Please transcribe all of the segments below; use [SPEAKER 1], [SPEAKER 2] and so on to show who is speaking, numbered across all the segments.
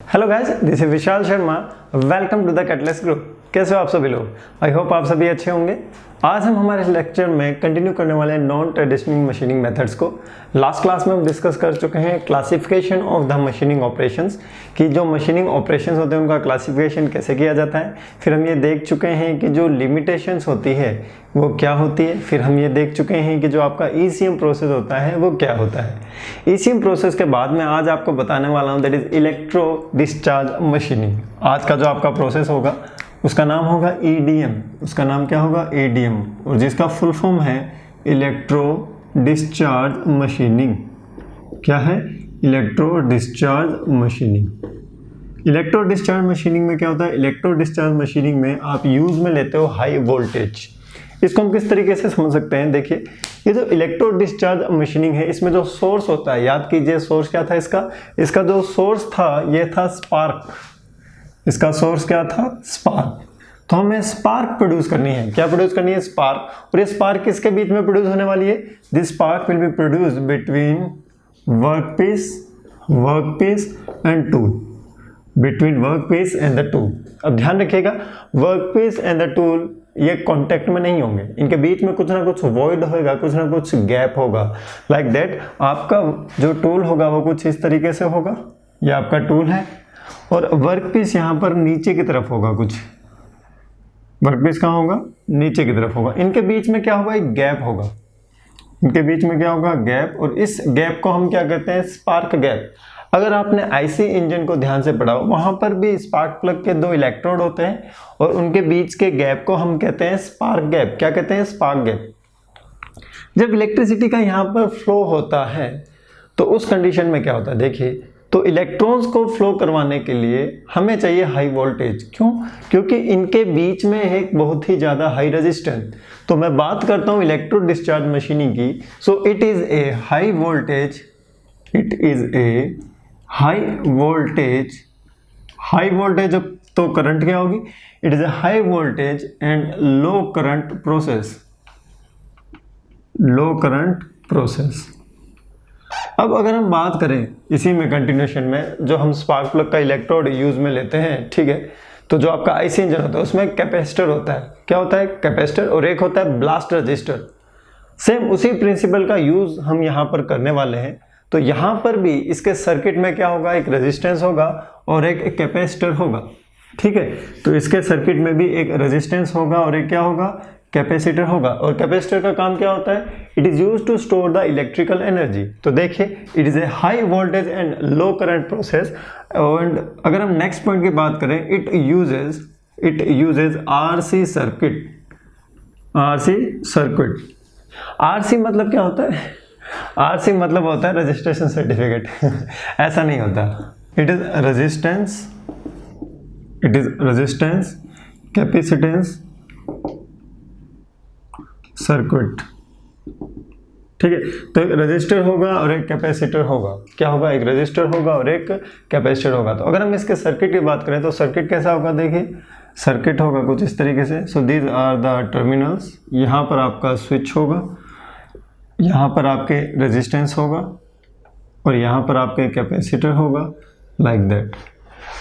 [SPEAKER 1] Hello guys, this is Vishal Sharma. Welcome to the catalyst group. कैसे हो आप सभी लोग? आई होप आप सभी अच्छे होंगे। आज हम हमारे लेक्चर में कंटिन्यू करने वाले हैं नॉन ट्रेडिशनल मशीनिंग मेथड्स को। लास्ट क्लास में हम डिस्कस कर चुके हैं classification of the machining operations, कि जो मशीनिंग ऑपरेशंस होते हैं उनका क्लासिफिकेशन कैसे किया जाता है। फिर हम ये देख चुके हैं कि जो लिमिटेशंस होती है वो क्या होती है। फिर हम ये देख चुके हैं कि जो आपका ECM प्रोसेस होता है वो क्या होता है। ECM प्रोसेस के बाद में आज आपको बताने वाला हूँ that is electro discharge machining. आज का जो आपका प्रोसेस होगा उसका नाम होगा EDM। उसका नाम क्या होगा? EDM, और जिसका फुल फॉर्म है इलेक्ट्रो डिस्चार्ज मशीनिंग। क्या है? Electro discharge machining. Electro discharge machining में क्या होता है? इलेक्ट्रो डिस्चार्ज मशीनिंग में आप यूज में लेते हो हाई वोल्टेज। इसको हम किस तरीके से समझ सकते हैं? देखिए, ये जो इलेक्ट्रो डिस्चार्ज मशीनिंग है इसमें जो सोर्स होता है, याद कीजिए सोर्स क्या था इसका जो सोर्स था ये था स्पार्क। इसका सोर्स क्या था? स्पार्क। तो हमें स्पार्क प्रोड्यूस करनी है। क्या प्रोड्यूस करनी है? स्पार्क। और ये स्पार्क किसके बीच में प्रोड्यूस होने वाली है? This spark will be produce between workpiece and tool. Between workpiece and the tool. अब ध्यान रखिएगा, वर्कपीस एंड द टूल ये कांटेक्ट में नहीं होंगे, इनके बीच में कुछ ना कुछ वॉइड होगा, कुछ ना कुछ गैप होगा। लाइक दैट आपका जो टूल होगा वो कुछ इस तरीके से होगा। ये आपका टूल है और वर्कपीस यहाँ पर नीचे की तरफ होगा। कुछ वर्कपीस कहाँ होगा? नीचे की तरफ होगा। इनके बीच में क्या होगा? एक गैप होगा। इनके बीच में क्या होगा? गैप। और इस गैप को हम क्या कहते हैं? Spark gap. अगर आपने IC इंजन को ध्यान से पढ़ा हो, वहां पर भी स्पार्क प्लग के दो इलेक्ट्रोड होते हैं और उनके बीच के गैप को हम कहते हैं स्पार्क गैप। क्या कहते हैं? Spark gap. जब इलेक्ट्रिसिटी का यहाँ पर फ्लो होता है तो उस कंडीशन में क्या होता है? देखिए, तो इलेक्ट्रॉन्स को फ्लो करवाने के लिए हमें चाहिए हाई वोल्टेज। क्यों? क्योंकि इनके बीच में एक बहुत ही ज़्यादा हाई रेजिस्टेंस। तो मैं बात करता हूँ इलेक्ट्रो डिस्चार्ज मशीनिंग की। So it is a high voltage, high voltage तो करंट क्या होगी? It is a high voltage and low current process. अब अगर हम बात करें इसी में कंटिन्यूशन में, जो हम स्पार्क प्लग का इलेक्ट्रोड यूज में लेते हैं, ठीक है, तो जो आपका IC इंजन होता है उसमें कैपेसिटर होता है। क्या होता है? कैपेसिटर। और एक होता है ब्लास्ट रजिस्टर। सेम उसी प्रिंसिपल का यूज हम यहाँ पर करने वाले हैं। तो यहाँ पर भी इसके सर्किट में क्या होगा? एक रेजिस्टेंस होगा और एक कैपेसिटर होगा। ठीक है, तो इसके सर्किट में भी एक रेजिस्टेंस होगा और एक क्या होगा? कैपेसिटर होगा। और कैपेसिटर का काम क्या होता है? It is used to store the electrical energy. तो देखिए, it is a high voltage and low current process. And अगर हम नेक्स्ट पॉइंट की बात करें, it uses RC circuit. RC मतलब क्या होता है? RC मतलब होता है रजिस्ट्रेशन सर्टिफिकेट। ऐसा नहीं होता। It is resistance capacitance circuit. ठीक है, तो एक रजिस्टर होगा और एक कैपेसिटर होगा। क्या होगा? एक रजिस्टर होगा और एक कैपेसिटर होगा। तो अगर हम इसके सर्किट की बात करें तो सर्किट कैसा होगा? देखिए, सर्किट होगा कुछ इस तरीके से। So these are the terminals. यहाँ पर आपका स्विच होगा, यहाँ पर आपके रेजिस्टेंस होगा और यहाँ पर आपके कैपेसिटर होगा, लाइक दैट।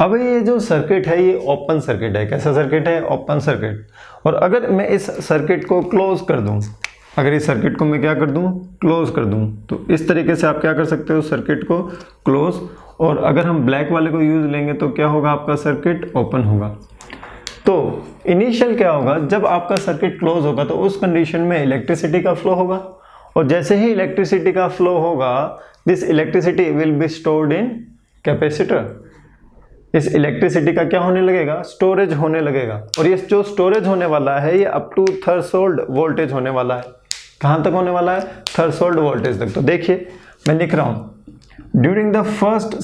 [SPEAKER 1] अब ये जो सर्किट है ये ओपन सर्किट है। कैसा सर्किट है? Open circuit. और अगर मैं इस सर्किट को क्लोज कर दूं, अगर इस सर्किट को मैं क्या कर दूं? क्लोज कर दूं, तो इस तरीके से आप क्या कर सकते हो? सर्किट को क्लोज। और अगर हम ब्लैक वाले को यूज लेंगे तो क्या होगा? आपका सर्किट ओपन होगा। तो इनिशियल क्या होगा? जब आपका सर्किट क्लोज होगा तो उस कंडीशन में इलेक्ट्रिसिटी का फ्लो होगा, और जैसे ही इलेक्ट्रिसिटी का फ्लो होगा, this electricity will be stored in capacitor. इस इलेक्ट्रिसिटी का क्या होने लगेगा? स्टोरेज होने लगेगा। और ये जो स्टोरेज होने वाला है ये अप टू थ्रेशोल्ड वोल्टेज होने वाला है। कहां तक होने वाला है? थ्रेशोल्ड वोल्टेज तक। तो देखिए, मैं लिख रहा हूं, ड्यूरिंग फर्स्ट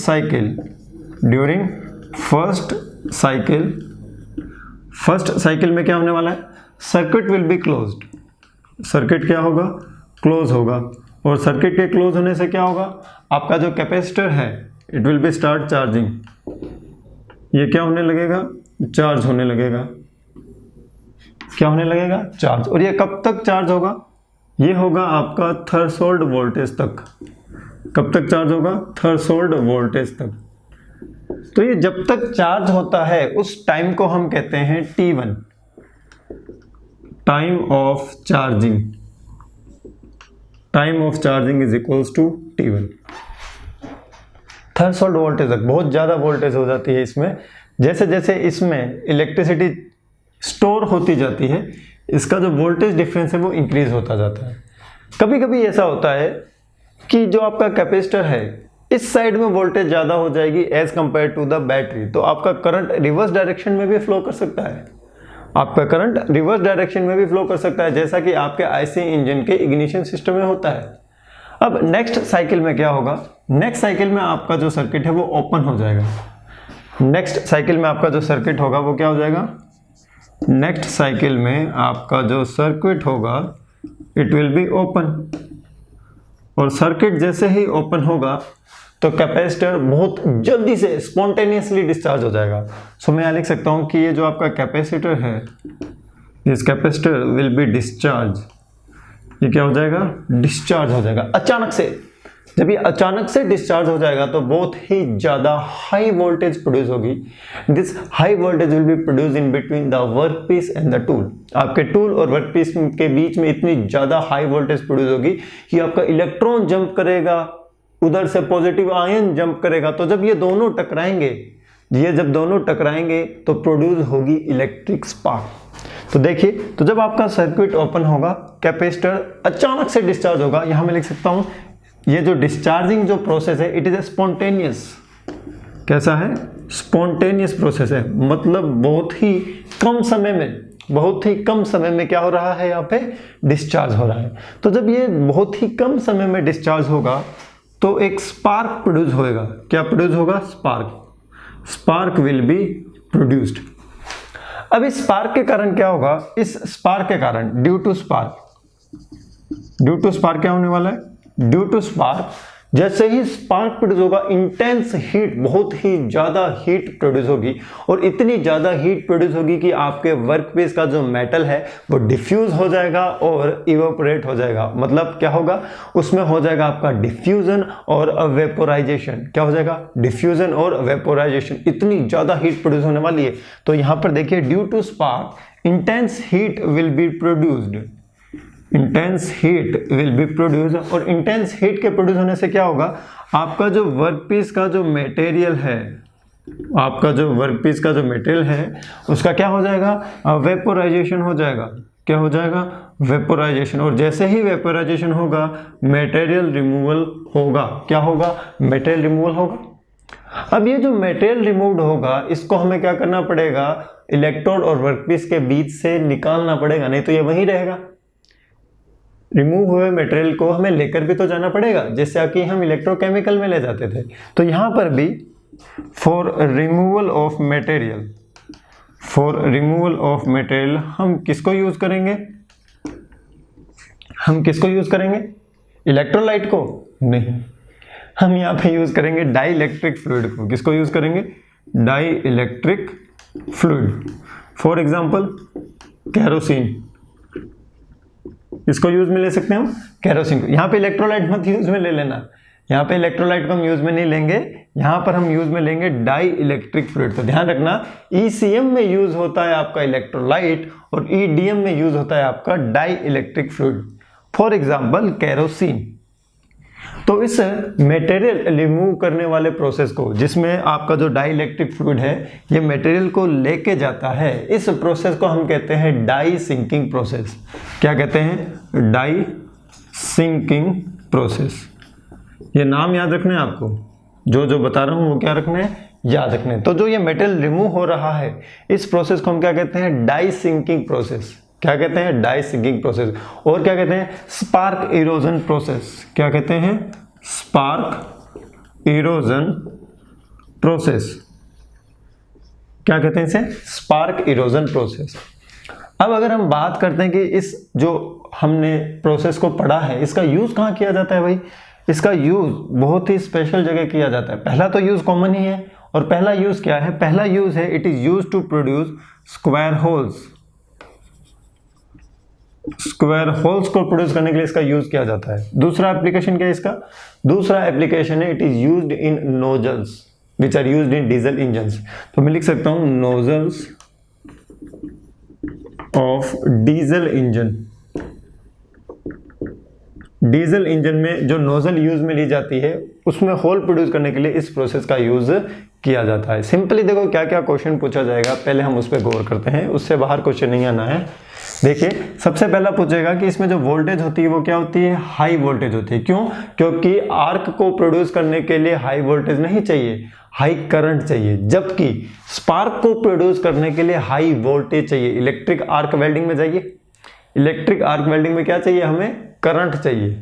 [SPEAKER 1] साइकिल में क्या होने वाला है? Circuit will be closed. Circuit क्या होगा? क्लोज होगा। और सर्किट के क्लोज होने से क्या होगा? आपका जो कैपेसिटर है it will be start charging. ये क्या होने लगेगा? चार्ज होने लगेगा। क्या होने लगेगा? चार्ज। और ये कब तक चार्ज होगा? ये होगा आपका थ्रेशोल्ड वोल्टेज तक। कब तक चार्ज होगा? थ्रेशोल्ड वोल्टेज तक। तो ये जब तक चार्ज होता है उस टाइम को हम कहते हैं T1, time of charging. Time of charging is equals to T1। Threshold voltage तक बहुत ज़्यादा वोल्टेज हो जाती है इसमें। जैसे जैसे इसमें इलेक्ट्रिसिटी स्टोर होती जाती है, इसका जो वोल्टेज डिफरेंस है वो इंक्रीज होता जाता है। कभी कभी ऐसा होता है कि जो आपका कैपेसिटर है इस साइड में वोल्टेज ज़्यादा हो जाएगी as compare to the battery, तो आपका करंट रिवर्स डायरेक्शन में भी फ्लो कर सकता है। आपका करंट रिवर्स डायरेक्शन में भी फ्लो कर सकता है, जैसा कि आपके आईसी इंजन के इग्निशन सिस्टम में होता है। अब नेक्स्ट साइकिल में क्या होगा, नेक्स्ट साइकिल में आपका जो सर्किट है वो ओपन हो जाएगा। नेक्स्ट साइकिल में आपका जो सर्किट होगा वो क्या हो जाएगा, नेक्स्ट साइकिल में आपका जो सर्किट होगा इट विल बी ओपन। और सर्किट जैसे ही ओपन होगा तो कैपेसिटर बहुत जल्दी से स्पॉन्टेनियसली डिस्चार्ज हो जाएगा। सो मैं यहाँ लिख सकता हूँ कि ये जो आपका कैपेसिटर है, this capacitor will be discharge. ये क्या हो जाएगा, डिस्चार्ज हो जाएगा अचानक से। जब ये अचानक से डिस्चार्ज हो जाएगा तो बहुत ही ज़्यादा हाई वोल्टेज प्रोड्यूस होगी। This high voltage will be produce in between the work piece and the tool. आपके टूल और वर्क पीस के बीच में इतनी ज़्यादा हाई वोल्टेज प्रोड्यूस होगी कि आपका इलेक्ट्रॉन जंप करेगा, उधर से पॉजिटिव आयन जंप करेगा। तो जब ये दोनों टकराएंगे, जब दोनों टकराएंगे तो प्रोड्यूस होगी इलेक्ट्रिक स्पार्क। तो देखिए, तो जब आपका सर्किट ओपन होगा, कैपेसिटर अचानक से डिस्चार्ज होगा। यहां मैं लिख सकता हूं ये जो डिस्चार्जिंग जो प्रोसेस है इट इज ए स्पॉन्टेनियस। कैसा है, स्पॉन्टेनियस प्रोसेस है, मतलब बहुत ही कम समय में क्या हो रहा है, यहाँ पे डिस्चार्ज हो रहा है। तो जब ये बहुत ही कम समय में डिस्चार्ज होगा तो एक स्पार्क प्रोड्यूस होगा। क्या प्रोड्यूस होगा, स्पार्क विल बी प्रोड्यूस्ड। अब इस स्पार्क के कारण क्या होगा, इस स्पार्क के कारण ड्यू टू स्पार्क क्या होने वाला है, ड्यू टू स्पार्क जैसे ही स्पार्क प्रोड्यूस होगा, इंटेंस हीट, बहुत ही ज्यादा हीट प्रोड्यूस होगी। और इतनी ज्यादा हीट प्रोड्यूस होगी कि आपके वर्कपीस का जो मेटल है वो डिफ्यूज हो जाएगा और इवेपोरेट हो जाएगा। मतलब क्या होगा, उसमें हो जाएगा आपका डिफ्यूजन और वेपोराइजेशन। क्या हो जाएगा, डिफ्यूजन और वेपोराइजेशन। इतनी ज्यादा हीट प्रोड्यूस होने वाली है। तो यहां पर देखिए, due to spark intense heat will be produced. Intense heat will be produce. और इंटेंस हीट के प्रोड्यूस होने से क्या होगा, आपका जो वर्कपीस का जो मटेरियल है, उसका क्या हो जाएगा, वेपोराइजेशन हो जाएगा। क्या हो जाएगा, वेपोराइजेशन। और जैसे ही वेपोराइजेशन होगा मटेरियल रिमूवल होगा। क्या होगा, मटेरियल रिमूवल होगा। अब ये जो मटेरियल रिमूव्ड होगा इसको हमें क्या करना पड़ेगा, इलेक्ट्रोड और वर्कपीस के बीच से निकालना पड़ेगा, नहीं तो ये वहीं रहेगा। रिमूव हुए मटेरियल को हमें लेकर भी तो जाना पड़ेगा, जैसे कि हम इलेक्ट्रोकेमिकल में ले जाते थे। तो यहां पर भी फॉर रिमूवल ऑफ मटेरियल हम किसको यूज करेंगे, इलेक्ट्रोलाइट को नहीं, हम यहाँ पे यूज करेंगे डाई इलेक्ट्रिक फ्लूइड को। किसको यूज करेंगे, dielectric fluid. For example kerosene, इसको यूज में ले सकते हैं हम, केरोसिन को। यहाँ पे इलेक्ट्रोलाइट मत यूज में ले लेना, यहाँ पे इलेक्ट्रोलाइट को हम यूज में नहीं लेंगे, यहाँ पर हम यूज में लेंगे डाई इलेक्ट्रिक फ्लूइड। तो ध्यान रखना, ECM में यूज होता है आपका इलेक्ट्रोलाइट और EDM में यूज होता है आपका dielectric fluid. For example kerosene. तो इस मटेरियल रिमूव करने वाले प्रोसेस को, जिसमें आपका जो डाई इलेक्ट्रिक फ्लूइड है ये मटेरियल को लेके जाता है, इस प्रोसेस को हम कहते हैं डाई सिंकिंग प्रोसेस। क्या कहते हैं, डाई सिंकिंग प्रोसेस। ये नाम याद रखना है आपको, जो बता रहा हूं वो क्या रखना है, याद रखना है। तो जो ये मेटल रिमूव हो रहा है इस प्रोसेस को हम क्या कहते हैं, डाई सिंकिंग प्रोसेस। क्या कहते हैं, डाई सिंकिंग प्रोसेस। और क्या कहते हैं, स्पार्क इरोजन प्रोसेस। क्या कहते हैं, स्पार्क इरोजन प्रोसेस। क्या कहते हैं इसे, स्पार्क इरोजन प्रोसेस। अब अगर हम बात करते हैं कि इस जो हमने प्रोसेस को पढ़ा है इसका यूज कहाँ किया जाता है भाई, इसका यूज बहुत ही स्पेशल जगह किया जाता है। पहला तो यूज कॉमन ही है, और पहला यूज क्या है, पहला यूज है it is use to produce square holes. Square holes को प्रोड्यूस करने के लिए इसका यूज किया जाता है। दूसरा एप्लीकेशन क्या है इसका, दूसरा एप्लीकेशन है it is used in nozzles. Which are used in diesel engines. तो मैं लिख सकता हूं nozzles of diesel engine. Diesel engine में जो नोजल यूज में ली जाती है उसमें होल प्रोड्यूस करने के लिए इस प्रोसेस का यूज किया जाता है। सिंपली देखो क्या क्या क्वेश्चन पूछा जाएगा, पहले हम उस पर गौर करते हैं, उससे बाहर क्वेश्चन नहीं आना है। देखिए सबसे पहला पूछेगा कि इसमें जो वोल्टेज होती है वो क्या होती है, हाई वोल्टेज होती है। क्यों? क्योंकि आर्क को प्रोड्यूस करने के लिए हाई वोल्टेज नहीं चाहिए, हाई करंट चाहिए, जबकि स्पार्क को प्रोड्यूस करने के लिए हाई वोल्टेज चाहिए। इलेक्ट्रिक आर्क वेल्डिंग में जाइए, इलेक्ट्रिक आर्क वेल्डिंग में क्या चाहिए, हमें करंट चाहिए।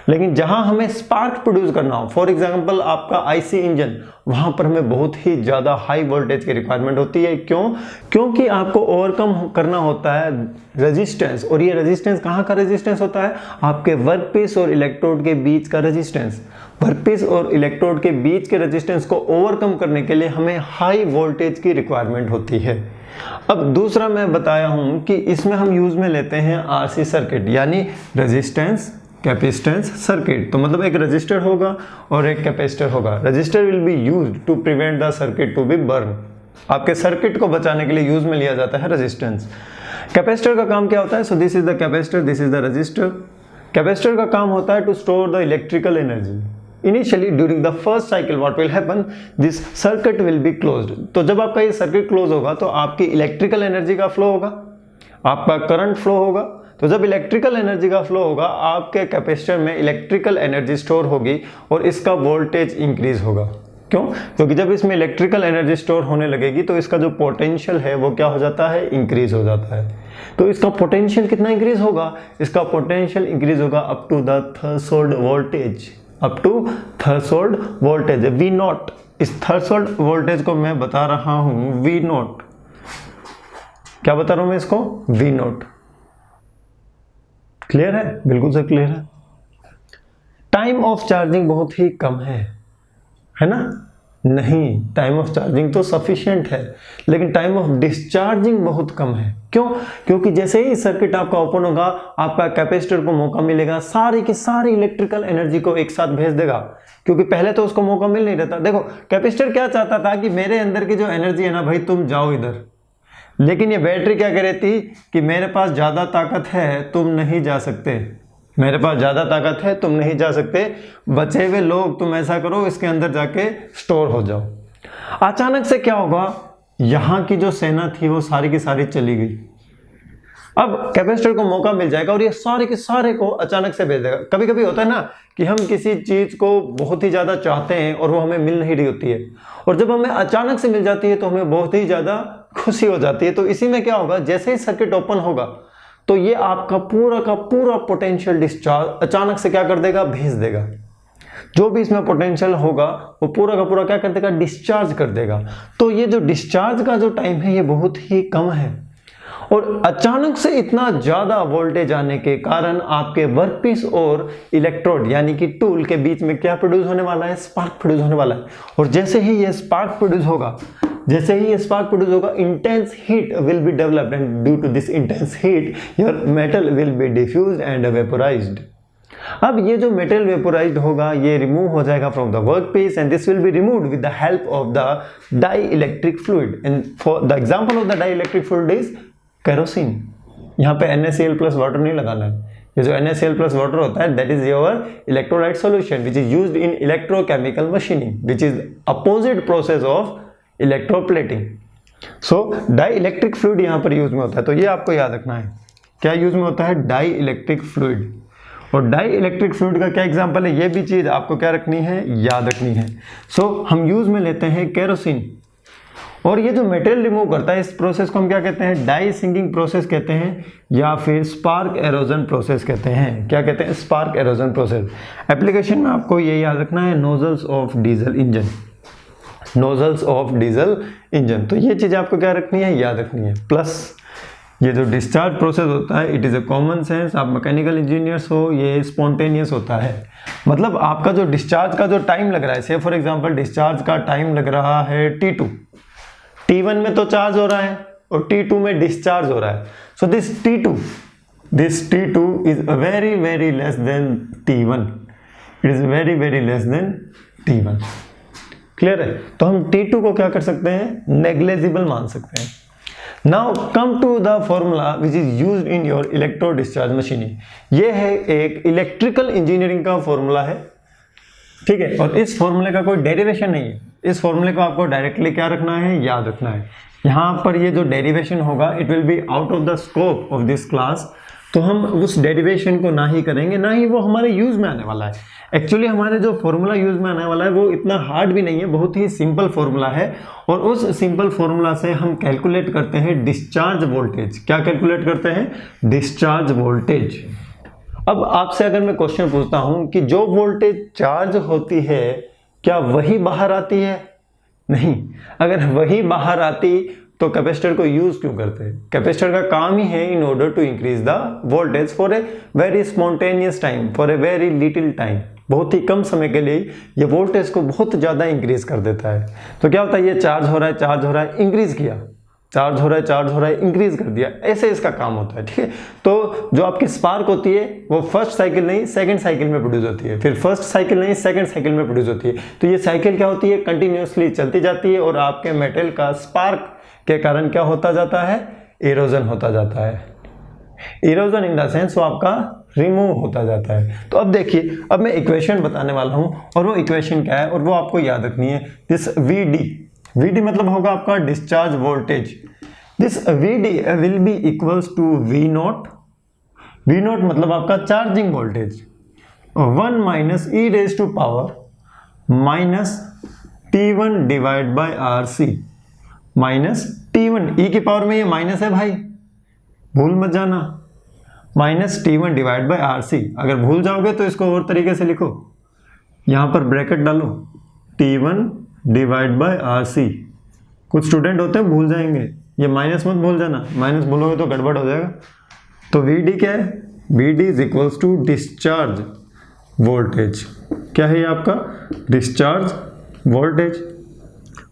[SPEAKER 1] लेकिन जहां हमें स्पार्क प्रोड्यूस करना हो, फॉर एग्जांपल आपका आईसी इंजन, वहां पर हमें बहुत ही ज्यादा हाई वोल्टेज की रिक्वायरमेंट होती है। क्यों? क्योंकि आपको ओवरकम करना होता है रेजिस्टेंस, और ये रेजिस्टेंस कहां का रेजिस्टेंस होता है, आपके वर्कपीस और इलेक्ट्रोड के बीच का रेजिस्टेंस। वर्कपीस और इलेक्ट्रोड के बीच के रेजिस्टेंस को ओवरकम करने के लिए हमें हाई वोल्टेज की रिक्वायरमेंट होती है। अब दूसरा मैं बताया हूं कि इसमें हम यूज में लेते हैं आरसी सर्किट, यानी रेजिस्टेंस कैपेसिटेंस सर्किट। तो मतलब एक रजिस्टर होगा और एक कैपेसिटर होगा। Resistor will be used to prevent the circuit to be burn. आपके सर्किट को बचाने के लिए यूज में लिया जाता है रेजिस्टेंस। कैपेसिटर का काम क्या होता है, so this is the capacitor, this is the resistor. Capacitor का काम होता है to store the electrical energy. Initially during the first cycle what will happen, this circuit will be closed. तो जब आपका ये सर्किट क्लोज होगा तो आपकी इलेक्ट्रिकल एनर्जी का फ्लो होगा, आपका करंट फ्लो होगा। तो जब इलेक्ट्रिकल एनर्जी का फ्लो होगा, आपके कैपेसिटर में इलेक्ट्रिकल एनर्जी स्टोर होगी और इसका वोल्टेज इंक्रीज होगा। क्यों? क्योंकि जब इसमें इलेक्ट्रिकल एनर्जी स्टोर होने लगेगी तो इसका जो पोटेंशियल है वो क्या हो जाता है, इंक्रीज हो जाता है। तो इसका पोटेंशियल कितना इंक्रीज होगा, इसका पोटेंशियल इंक्रीज होगा up to the threshold voltage, up to threshold voltage V naught. इस थ्रेशोल्ड वोल्टेज को मैं बता रहा हूं वी नॉट। क्या बता रहा हूं मैं इसको, वी नॉट। क्लियर है? बिल्कुल से क्लियर है। टाइम ऑफ चार्जिंग बहुत ही कम है ना? नहीं, टाइम ऑफ चार्जिंग तो सफिशिएंट है, लेकिन टाइम ऑफ डिस्चार्जिंग बहुत कम है। क्यों? क्योंकि जैसे ही सर्किट आपका ओपन होगा, आपका कैपेसिटर को मौका मिलेगा सारी की सारी इलेक्ट्रिकल एनर्जी को एक साथ भेज देगा, क्योंकि पहले तो उसको मौका मिल नहीं रहता। देखो कैपेसिटर क्या चाहता था कि मेरे अंदर की जो एनर्जी है ना भाई, तुम जाओ इधर, लेकिन ये बैटरी क्या कह रही थी कि मेरे पास ज्यादा ताकत है, तुम नहीं जा सकते, मेरे पास ज्यादा ताकत है, तुम नहीं जा सकते, बचे हुए लोग तुम ऐसा करो इसके अंदर जाके स्टोर हो जाओ। अचानक से क्या होगा, यहां की जो सेना थी वो सारी की सारी चली गई। अब कैपेसिटर को मौका मिल जाएगा और ये सारे के सारे को अचानक से भेज देगा। कभी कभी होता है ना कि हम किसी चीज को बहुत ही ज्यादा चाहते हैं और वो हमें मिल नहीं रही होती है, और जब हमें अचानक से मिल जाती है तो हमें बहुत ही ज्यादा खुशी हो जाती है। तो इसी में क्या होगा, जैसे ही सर्किट ओपन होगा तो ये आपका पूरा का पूरा पोटेंशियल डिस्चार्ज अचानक से क्या कर देगा, भेज देगा। जो भी इसमें पोटेंशियल होगा वो पूरा का पूरा क्या कर देगा, डिस्चार्ज कर देगा। तो ये जो डिस्चार्ज का जो टाइम है ये बहुत ही कम है, और अचानक से इतना ज्यादा वोल्टेज आने के कारण आपके वर्कपीस और इलेक्ट्रोड यानी कि टूल के बीच में क्या प्रोड्यूस होने वाला है, स्पार्क प्रोड्यूस होने वाला है। और जैसे ही ये स्पार्क प्रोड्यूस होगा, जैसे ही ये स्पार्क प्रोड्यूस होगा, intense heat will be developed, and due to this intense heat your metal will be diffused and vaporised. अब ये जो मेटल वेपोराइज्ड होगा ये रिमूव हो जाएगा from the workpiece, and this will be removed with the help of the dielectric fluid. And for the example of the dielectric fluid is kerosene. यहाँ पे NaCl plus water नहीं लगाना है। ये जो NaCl plus water होता है that is your electrolyte solution which is used in electrochemical machining which is opposite process of electroplating. So dielectric fluid यहाँ पर यूज में होता है। तो ये आपको याद रखना है, क्या यूज में होता है, डाई इलेक्ट्रिक फ्लूइड। और डाई इलेक्ट्रिक फ्लूइड का क्या एग्जाम्पल है, ये भी चीज आपको क्या रखनी है, याद रखनी है। सो हम यूज में लेते हैं केरोसिन, और ये जो मेटेरियल रिमूव करता है इस प्रोसेस को हम क्या कहते हैं, डाई सिंकिंग प्रोसेस कहते हैं, या फिर स्पार्क एरोजन प्रोसेस कहते हैं। क्या कहते हैं, स्पार्क एरोजन प्रोसेस। एप्लीकेशन में आपको ये याद रखना है, nozzles of diesel engine, nozzles of diesel engine. तो ये चीज आपको क्या रखनी है, याद रखनी है। प्लस ये जो डिस्चार्ज प्रोसेस होता है it is a common sense, आप मैकेनिकल इंजीनियर्स हो, ये स्पॉन्टेनियस होता है। मतलब आपका जो डिस्चार्ज का जो टाइम लग रहा है, से फॉर एग्जांपल डिस्चार्ज का टाइम लग रहा है T2, T1 में तो चार्ज हो रहा है और T2 में डिस्चार्ज हो रहा है। So this T2 is very very less than T1, it is very very less than T1। Clear है? तो हम T2 को क्या कर सकते हैं, नेग्लेजिबल मान सकते हैं। Now come to the formula which is used in your electro discharge machining. ये है एक इलेक्ट्रिकल इंजीनियरिंग का फॉर्मूला है, ठीक है, और इस फॉर्मूले का कोई डेरिवेशन नहीं है। इस फॉर्मूले को आपको डायरेक्टली क्या रखना है, याद रखना है। यहाँ पर ये जो डेरिवेशन होगा it will be out of the scope of this class, तो हम उस डेरिवेशन को ना ही करेंगे, ना ही वो हमारे यूज में आने वाला है। एक्चुअली हमारे जो फॉर्मूला यूज में आने वाला है वो इतना हार्ड भी नहीं है, बहुत ही सिंपल फॉर्मूला है, और उस सिंपल फॉर्मूला से हम कैलकुलेट करते हैं डिस्चार्ज वोल्टेज। क्या कैलकुलेट करते हैं, डिस्चार्ज वोल्टेज। अब आपसे अगर मैं क्वेश्चन पूछता हूं कि जो वोल्टेज चार्ज होती है क्या वही बाहर आती है, नहीं। अगर वही बाहर आती तो कैपेसिटर को यूज क्यों करते हैं? कैपेसिटर का काम ही है in order to increase the voltage for a very spontaneous time, for a very little time. बहुत ही कम समय के लिए ये वोल्टेज को बहुत ज़्यादा इंक्रीज कर देता है। तो क्या होता है, ये चार्ज हो रहा है, चार्ज हो रहा है, इंक्रीज किया, चार्ज हो रहा है, चार्ज हो रहा है, इंक्रीज कर दिया, ऐसे इसका काम होता है, ठीक है। तो जो आपकी स्पार्क होती है वो फर्स्ट साइकिल नहीं सेकंड साइकिल में प्रोड्यूस होती है, फिर फर्स्ट साइकिल नहीं सेकंड साइकिल में प्रोड्यूस होती है। तो ये साइकिल क्या होती है, कंटिन्यूसली चलती जाती है, और आपके मेटल का स्पार्क के कारण क्या होता जाता है, इरोजन होता जाता है। इरोजन इन द सेंस वो आपका रिमूव होता जाता है। तो अब देखिए, अब मैं इक्वेशन बताने वाला हूं, और वो इक्वेशन क्या है और वो आपको याद रखनी है। दिस VD मतलब होगा आपका discharge voltage. This VD will be equals to V0 मतलब आपका charging voltage, 1 minus e raise to power minus T1 divide by RC minus T1, e की पावर में ये माइनस है भाई, भूल मत जाना, minus T1 divide by RC। अगर भूल जाओगे तो इसको और तरीके से लिखो, यहाँ पर ब्रैकेट डालो, T1 डिवाइड बाय RC। कुछ स्टूडेंट होते हैं भूल जाएंगे, ये माइनस मत भूल जाना, माइनस भूलोगे तो गड़बड़ हो जाएगा। तो VD क्या है, VD is equals to discharge voltage. क्या है ये आपका, discharge voltage.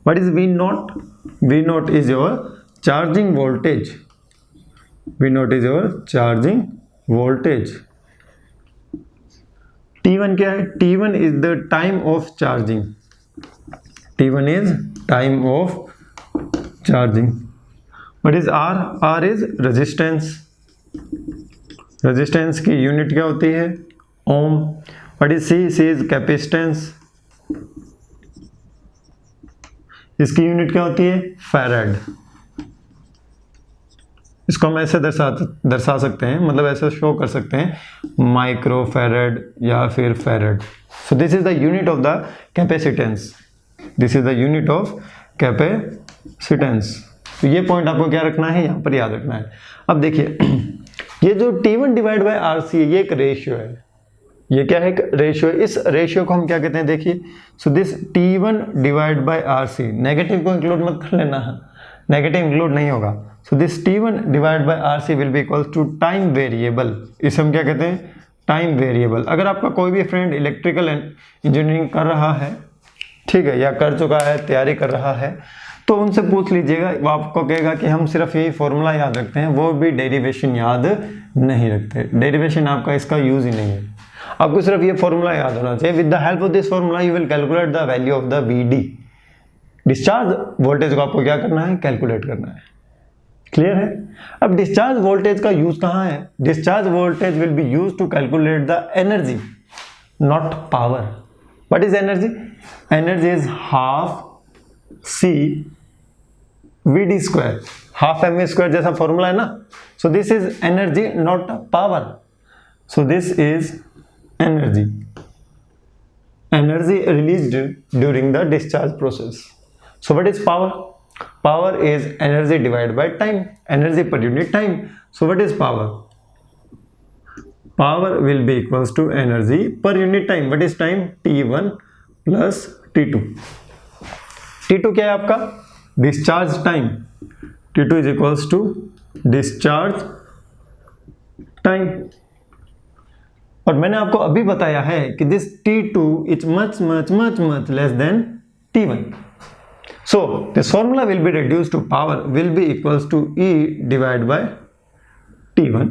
[SPEAKER 1] What is V0? V0 is your charging voltage. V0 is your charging voltage. T1 क्या है, T1 is the time of charging. T1 is time of charging. What is R? R is resistance. Resistance की unit क्या होती है, ओम। What is C? C is capacitance. इसकी unit क्या होती है, फैराड। इसको हम ऐसे दर्शा सकते हैं, मतलब ऐसे शो कर सकते हैं, माइक्रो फैराड या फिर farad. So this is the unit of the capacitance, this is the unit of capacitance. तो ये पॉइंट आपको क्या रखना है, यहाँ पर याद रखना है। अब देखिए, ये जो T1 डिवाइड बाय RC ये एक रेशियो है, ये क्या है, एक रेशियो है। इस रेशियो को हम क्या कहते हैं, देखिए, so this T1 divide by RC, negative को इंक्लूड मत कर लेना, नेगेटिव इंक्लूड नहीं होगा। So this T1 divide by RC will be equals to time variable. इसे हम क्या कहते हैं, टाइम वेरिएबल। अगर आपका कोई भी फ्रेंड इलेक्ट्रिकल इंजीनियरिंग कर रहा है, ठीक है, या कर चुका है, तैयारी कर रहा है, तो उनसे पूछ लीजिएगा, वो आपको कहेगा कि हम सिर्फ यही फॉर्मूला याद रखते हैं, वो भी डेरिवेशन याद नहीं रखते। डेरिवेशन आपका इसका यूज ही नहीं है, आपको सिर्फ ये फॉर्मूला याद होना चाहिए। With the help of this formula you will calculate the value of the VD। Discharge voltage को आपको क्या करना है, कैलकुलेट करना है। क्लियर है? अब डिस्चार्ज वोल्टेज का यूज कहाँ है, discharge voltage will be use to calculate the energy, not power. What is energy? Energy is half C VD square, half mv square जैसा फॉर्मूला है ना। So this is energy not power. So this is energy released during the discharge process. So what is power? Power is energy divided by time, energy per unit time. So what is power? Power will be equals to energy per unit time. What is time? T1 plus T2. T2 क्या है आपका, discharge time. T2 is equals to discharge time. और मैंने आपको अभी बताया है कि this T2 is much much much much less than T1. So this formula will be reduce to power will be equals to E divide by T1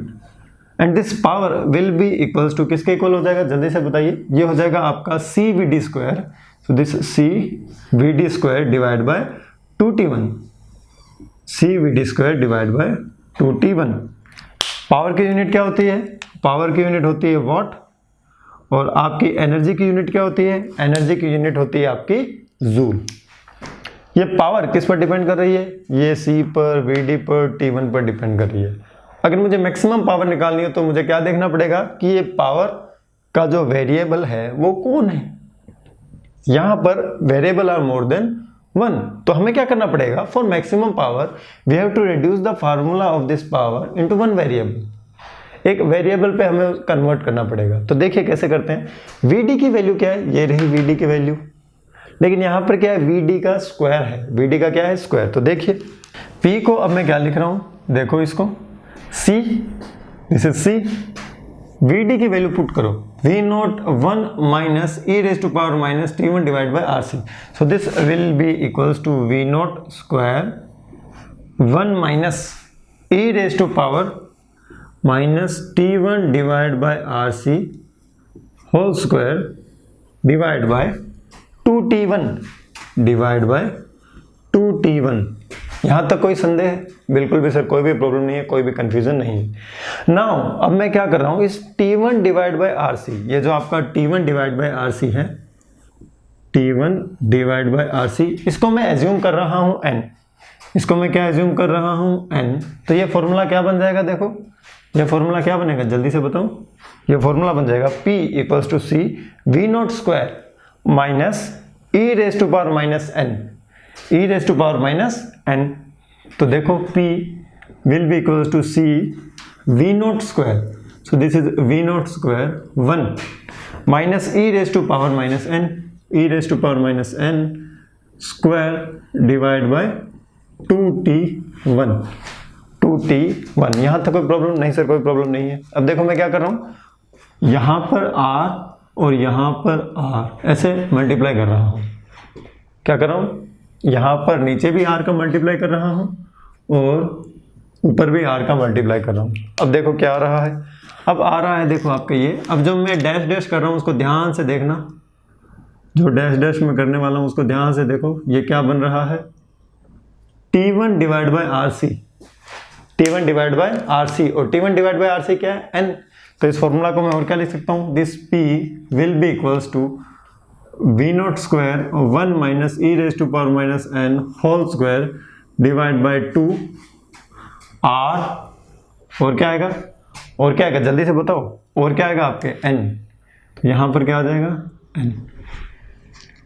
[SPEAKER 1] and this power will be equals to किसके equal हो जाएगा, जल्दी से बताइए। ये हो जाएगा आपका CVD square. So this CVD square divided by 2T1. CVD square divided by 2T1. Power की यूनिट क्या होती है? पावर की यूनिट होती है वॉट, और आपकी एनर्जी की यूनिट क्या होती है? एनर्जी की यूनिट होती है आपकी जूल। ये पावर किस पर डिपेंड कर रही है? ये C पर, VD पर, T1 पर डिपेंड कर रही है। अगर मुझे मैक्सिमम पावर निकालनी हो तो मुझे क्या देखना पड़ेगा कि ये पावर का जो वेरिएबल है वो कौन है। यहां पर वेरिएबल आर मोर देन 1, तो हमें क्या करना पड़ेगा? For maximum power we have to reduce the formula of this power into one variable. एक वेरिएबल पे हमें कन्वर्ट करना पड़ेगा। तो देखिए कैसे करते हैं। VD की वैल्यू क्या है? ये रही VD की वैल्यू, लेकिन यहां पर क्या है? VD का स्क्वायर है। VD का क्या है? स्क्वायर। तो देखिए P को अब मैं क्या लिख रहा हूं, देखो इसको C, this is C। VD की वैल्यू पुट करो, V0 1 minus e raise to power minus T1 divide by RC। So this will be equals to V0 square 1 minus e raise to power minus T1 divide by RC whole square divide by 2T1 divide by 2T1। यहां तक कोई संदेह है? बिल्कुल भी sir, कोई भी problem नहीं है, कोई भी कंफ्यूजन नहीं है। नाउ अब मैं क्या कर रहा हूं, इस T1 डिवाइड बाय RC, ये जो आपका T1 डिवाइड बाय RC है, T1 डिवाइड बाय RC, इसको मैं एज्यूम कर रहा हूं n। इसको मैं क्या एज्यूम कर रहा हूं? n। तो ये फॉर्मूला क्या बन जाएगा? देखो ये फॉर्मूला क्या बनेगा, जल्दी से बताऊं। ये फॉर्मूला बन जाएगा P equals to C V0 square minus e raise to power minus n, e raise to power minus n। तो देखो P will be equals to C V0 square. So this is V0 square 1 minus e raised to power minus n, e raised to power minus n square divided by 2T1। 2T1। यहाँ तक कोई problem नहीं sir? कोई problem नहीं है। अब देखो मैं क्या कर रहा हूँ, यहाँ पर R और यहाँ पर R ऐसे मल्टीप्लाई कर रहा हूँ। क्या कर रहा हूँ? यहाँ पर नीचे भी R का मल्टीप्लाई कर रहा हूँ और ऊपर भी R का मल्टीप्लाई कर रहा हूँ। अब देखो क्या आ रहा है, अब आ रहा है देखो आपका ये। अब जो मैं डैश डैश कर रहा हूँ उसको ध्यान से देखना, जो डैश डैश में करने वाला हूँ उसको ध्यान से देखो। ये क्या बन रहा है? T1 divide by RC, T1 divide by RC, और T1 डिवाइड बाय RC क्या है? N। तो इस फॉर्मूला को मैं और क्या लिख सकता हूँ? This P will be equals to V0 square 1 minus e raise to power minus n whole square divide by 2 R, और क्या आएगा? और क्या आएगा? जल्दी से बताओ, और क्या आएगा आपके? n। तो यहां पर क्या आ जाएगा? n।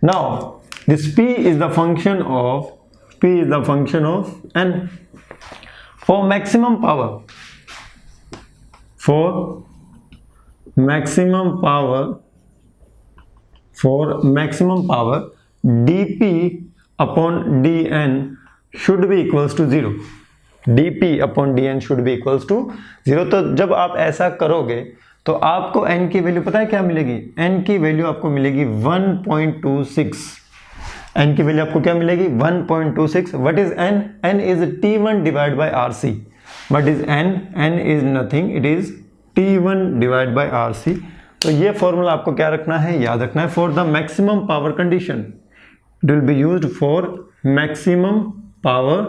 [SPEAKER 1] Now this P is the function of n। For maximum power dp upon dn should be equals to 0। dp upon dn should be equals to 0। तो जब आप ऐसा करोगे तो आपको n की वैल्यू पता है क्या मिलेगी? n की वैल्यू आपको मिलेगी 1.26। n की वैल्यू आपको क्या मिलेगी? 1.26। What is n? n is T1 divide by RC। What is n? n is nothing, it is T1 divide by RC। तो ये फॉर्मूला आपको क्या रखना है? याद रखना है। For the maximum power condition, it will be used for maximum power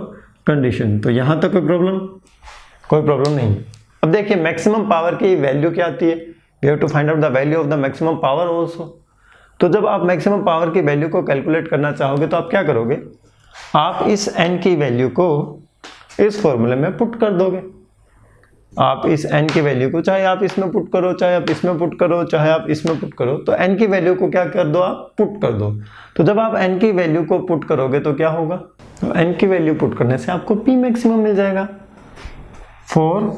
[SPEAKER 1] condition. तो यहां तक कोई प्रॉब्लम नहीं। अब देखिए मैक्सिमम पावर की वैल्यू क्या आती है? We have to find out the value of the maximum power also. तो जब आप मैक्सिमम पावर की वैल्यू को कैलकुलेट करना चाहोगे तो आप क्या करोगे? आप इस n की वैल्यू को इस फॉर्मूले में पुट कर दोगे। आप इस n की वैल्यू को चाहे आप इसमें पुट करो, चाहे आप इसमें पुट करो, चाहे आप इसमें पुट करो, तो n की वैल्यू को क्या कर दो? आप पुट कर दो। तो जब आप n की वैल्यू को पुट करोगे तो क्या होगा? तो n की वैल्यू पुट करने से आपको P मैक्सिमम मिल जाएगा। For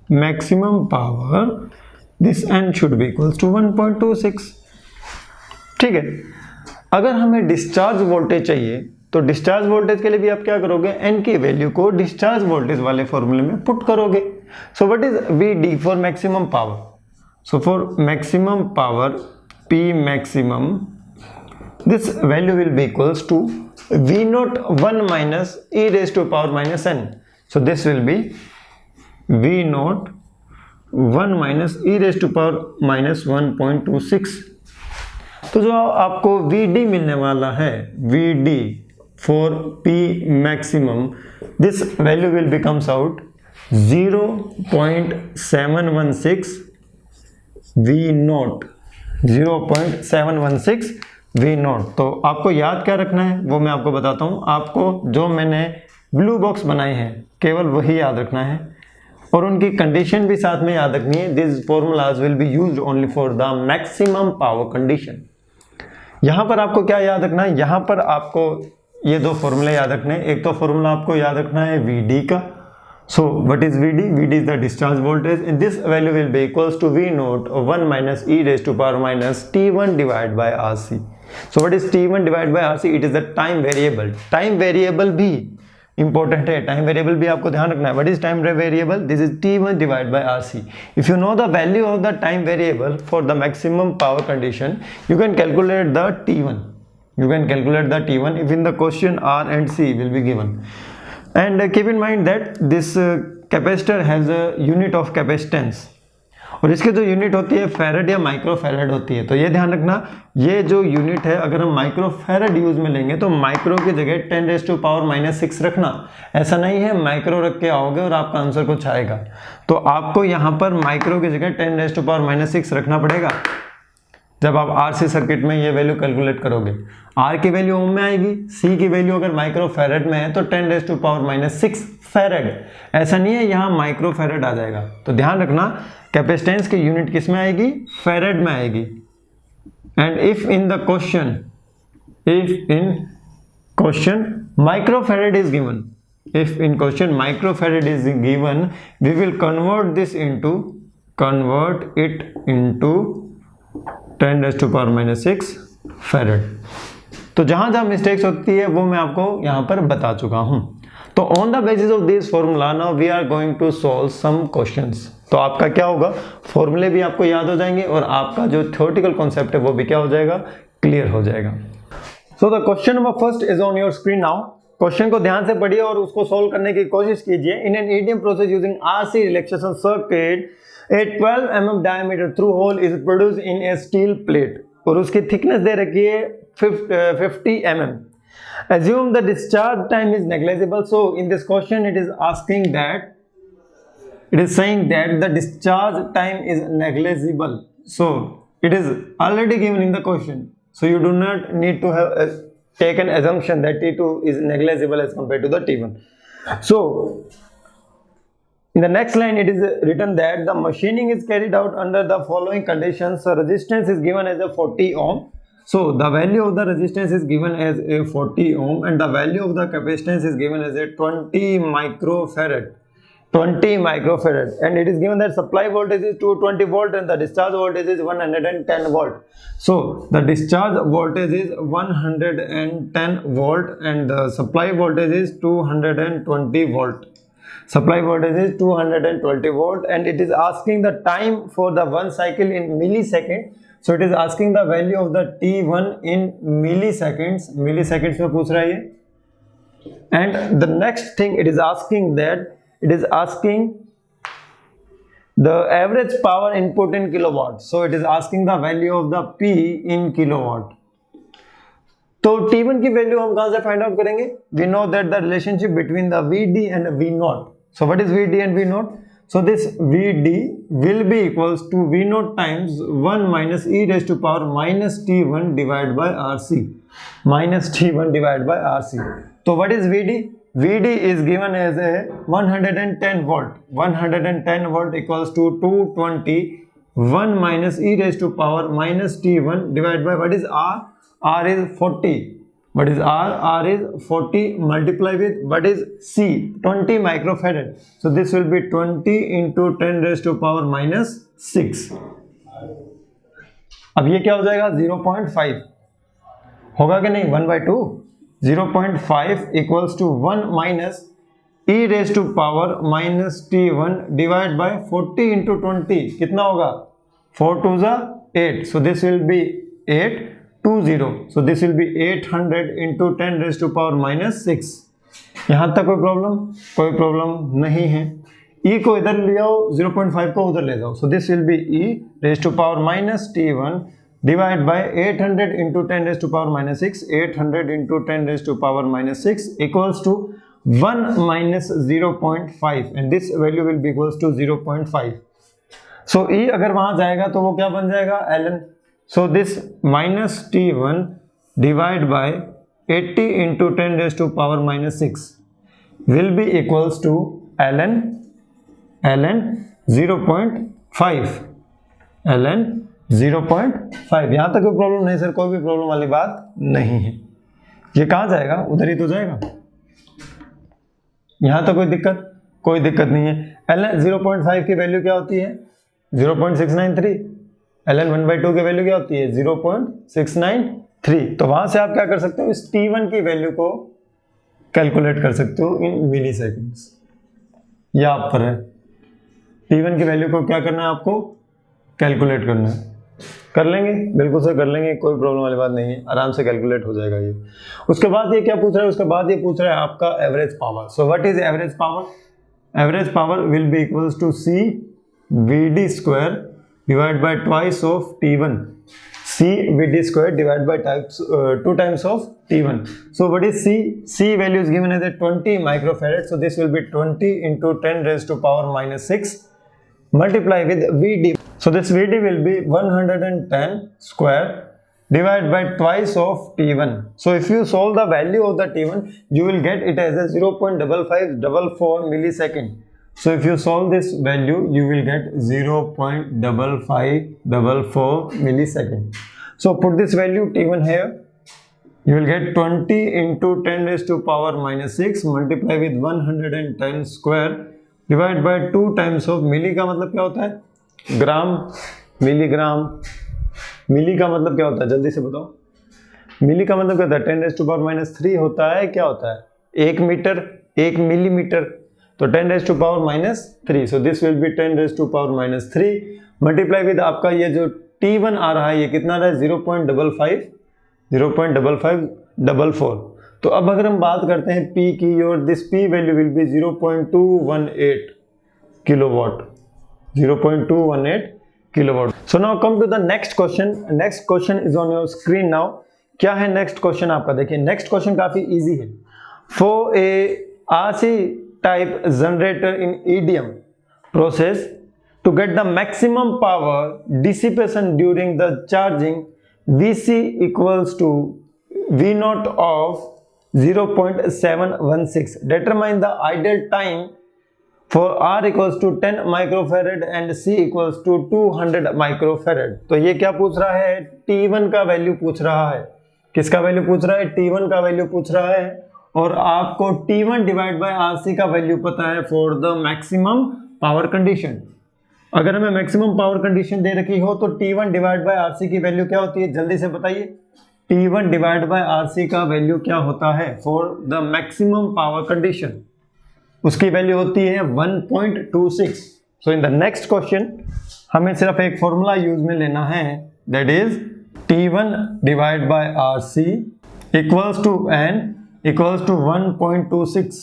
[SPEAKER 1] maximum power this n should be equals to 1.26। ठीक है। अगर हमें डिस्चार्ज वोल्टेज चाहिए तो डिस्चार्ज वोल्टेज के लिए भी आप क्या करोगे? n की वैल्यू को डिस्चार्ज वोल्टेज वाले फॉर्मूले में पुट करोगे। So what is VD for maximum power? So for maximum power P maximum, this value will be equals to V0 1 minus e raise to power minus n। So this will be V0 1 minus e raise to power minus 1.26। तो जो आपको VD मिलने वाला है, VD for P maximum, this value will becomes out 0.716 V0, 0.716 V0। तो आपको याद क्या रखना है वो मैं आपको बताता हूँ। आपको जो मैंने ब्लू बॉक्स बनाए हैं केवल वही याद रखना है और उनकी कंडीशन भी साथ में याद रखनी है। This formulas will be used only for the maximum power condition. यहाँ पर आपको क्या याद रखना है, यहाँ पर आपको ये दो फॉर्मूले याद रखने हैं। एक तो फॉर्मूला आपको याद रखना है VD का। So what is VD? VD is the discharge voltage, and this value will be equals to V0 1 minus e raised to power minus T1 divided by RC. So what is T1 divided by RC? It is the time variable. Time variable भी important है, time variable भी आपको ध्यान रखना है। What is time variable? This is T1 divided by RC. If you know the value of the time variable for the maximum power condition, you can calculate the T1. You can calculate the T1 if in the question R and C will be given. And keep in mind that this capacitor has a unit of capacitance, और इसकी जो unit होती है farad या micro farad होती है। तो ये ध्यान रखना, ये जो यूनिट है अगर हम माइक्रो फैरेड यूज में लेंगे तो माइक्रो की जगह 10⁻⁻⁶ रखना। ऐसा नहीं है माइक्रो रख के आओगे और आपका आंसर कुछ आएगा। तो आपको यहाँ पर माइक्रो की जगह 10⁻⁻⁶ रखना पड़ेगा जब आप RC सर्किट में ये वैल्यू कैलकुलेट करोगे। R की वैल्यू ओम में आएगी, C की वैल्यू अगर माइक्रो फैरेड में है तो 10⁻⁻⁶ फैरेड। ऐसा नहीं है यहाँ माइक्रो फैरेड आ जाएगा। तो ध्यान रखना कैपेसिटेंस की यूनिट किस में आएगी, फैरेड में आएगी। And if in question micro farad is given, if in question microfarad is given, we will convert it into 10⁻⁻⁶ farad. तो जहां जहां मिस्टेक्स होती है वो मैं आपको यहां पर बता चुका हूं। तो on the basis of this formula now we are going to solve some questions. तो आपका क्या होगा, फॉर्मूले भी आपको याद हो जाएंगे और आपका जो थ्योरेटिकल कॉन्सेप्ट है वो भी क्या हो जाएगा, क्लियर हो जाएगा। So the question number first is on your screen now. Question को ध्यान से पढ़िए और उसको सॉल्व करने की कोशिश कीजिए। In an EDM process using RC relaxation circuit, a 12 mm diameter through hole is produced in a steel plate और उसकी थिकनेस दे रखी है 50 mm. Assume the discharge time is negligible. So in this question it is saying that the discharge time is negligible. So it is already given in the question. So you do not need to have take an assumption that T2 is negligible as compared to the T1. So in the next line it is written that the machining is carried out under the following conditions. So resistance is given as a 40 ohm. So the value of the resistance is given as a 40 ohm and the value of the capacitance is given as a 20 microfarad. 20 microfarad, and it is given that supply voltage is 220 volt and the discharge voltage is 110 volt. So the discharge voltage is 110 volt and the supply voltage is 220 volt. Supply voltage is 220 volt and it is asking the time for the one cycle in millisecond. So it is asking the value of the T1 in milliseconds. Milliseconds में पूछ रहा है ये। And the next thing it is asking the average power input in kilowatt. So it is asking the value of the P in kilowatt. तो T1 की value हम कहां से फाइंड आउट करेंगे? We know that the relationship between the VD and V0. So what is VD and V0? So this VD will be equals to V0 times 1 minus e raised to power minus T1 divided by RC. Minus T1 divided by RC. So what is VD? VD is given as a 110 volt. 110 volt equals to 220 1 minus e raised to power minus T1 divided by what is R? R is 40. What is R? R is 40 multiply with what is C? 20 microfarad. So this will be 20 into 10 raised to power minus 6. अब ये क्या हो जाएगा? 0.5 होगा कि नहीं? 1/2. 0.5 equals to 1 minus e raised to power minus T1 divided by 40 into 20. कितना होगा? 4 2s are 8. So this will be 820. So this will be 800 into 10 raised to power minus 6. यहाँ तक कोई प्रॉब्लम? कोई प्रॉब्लम नहीं है। E को इधर ले आओ, 0.5 को उधर ले जाओ। So this will be e raised to power minus T1 divide bye 800 into 10 raised to power minus 6, 800 into 10 raised to power minus 6 equals to 1 minus 0.5 and this value will be equals to 0.5. So E अगर वहां जाएगा तो वो क्या बन जाएगा ln. So this minus T1 divide by 80 into 10 raised to power minus 6 will be equals to ln 0.5 ln 0.5. यहां तक कोई प्रॉब्लम नहीं सर, कोई भी प्रॉब्लम वाली बात नहीं है. ये कहां जाएगा, उधर ही तो जाएगा. यहां तो कोई दिक्कत नहीं है. ln 0.5 की वैल्यू क्या होती है 0.693. ln 1/2 की वैल्यू क्या होती है 0.693. तो वहां से आप क्या कर सकते हो, इस t1 की वैल्यू को कैलकुलेट कर सकते हो इन मिली सेकेंड्स. ये आप पर है, t1 की वैल्यू को क्या करना है, आपको कैलकुलेट करना है. कर लेंगे, बिल्कुल सर कर लेंगे, कोई प्रॉब्लम वाली बात नहीं है, आराम से कैलकुलेट हो जाएगा ये. उसके बाद ये क्या पूछ रहा है, उसके बाद ये पूछ रहा है आपका average power. So what is average power? Average power will be equals to C VD square divide by twice of t1. C VD square divided by 2 times of T1. So what is C? C value is given as a 20 microfarad. So this will be 20 into 10 raised to power minus 6 multiply with VD. So this VD will be 110 square divided by twice of T1. So if you solve the value of the T1, you will get it as a 0.5544 millisecond. So if you solve this value, you will get 0.5544 millisecond. So put this value T1 here. You will get 20 into 10 raised to power minus 6 multiply with 110 square divided by 2 times of milli. का मतलब क्या होता है, ग्राम, milligram. मिली का मतलब क्या होता है, जल्दी से बताओ. मिली का मतलब क्या होता है, 10 raised to power minus 3 होता है. क्या होता है, 1 मीटर, 1 मिलीमीटर. तो 10 raised to power minus 3. So this will be 10 raised to power minus 3 multiply with आपका ये जो T1 आ रहा है, ये कितना रहा है 0.5544. तो अब अगर हम बात करते हैं P की, और this P value will be 0.218 kilowatt. 0.218 kilowatt. So now come to the next question. Next question is on your screen now. क्या है नेक्स्ट क्वेश्चन आपका, देखिए नेक्स्ट क्वेश्चन काफी इजी है. For a RC type generator in EDM process to get the maximum power dissipation during the charging, VC equals to V0 of 0.716. Determine the ideal time for R equals to 10 microfarad and C equals to 200 microfarad. तो ये क्या पूछ रहा है, T1 का value पूछ रहा है. किसका वैल्यू पूछ रहा है, T1 का वैल्यू पूछ रहा है. और आपको T1 डिवाइड बाय RC का वैल्यू पता है for the maximum power condition. अगर हमें मैक्सिमम पावर कंडीशन दे रखी हो तो T1 डिवाइड बाय RC की वैल्यू क्या होती है, जल्दी से बताइए. T1 डिवाइड बाय RC का वैल्यू क्या होता है for the maximum power condition, उसकी वैल्यू होती है 1.26. So in the next question हमें सिर्फ एक फॉर्मूला यूज में लेना है, that is T1 divide by RC equals to N equals to 1.26.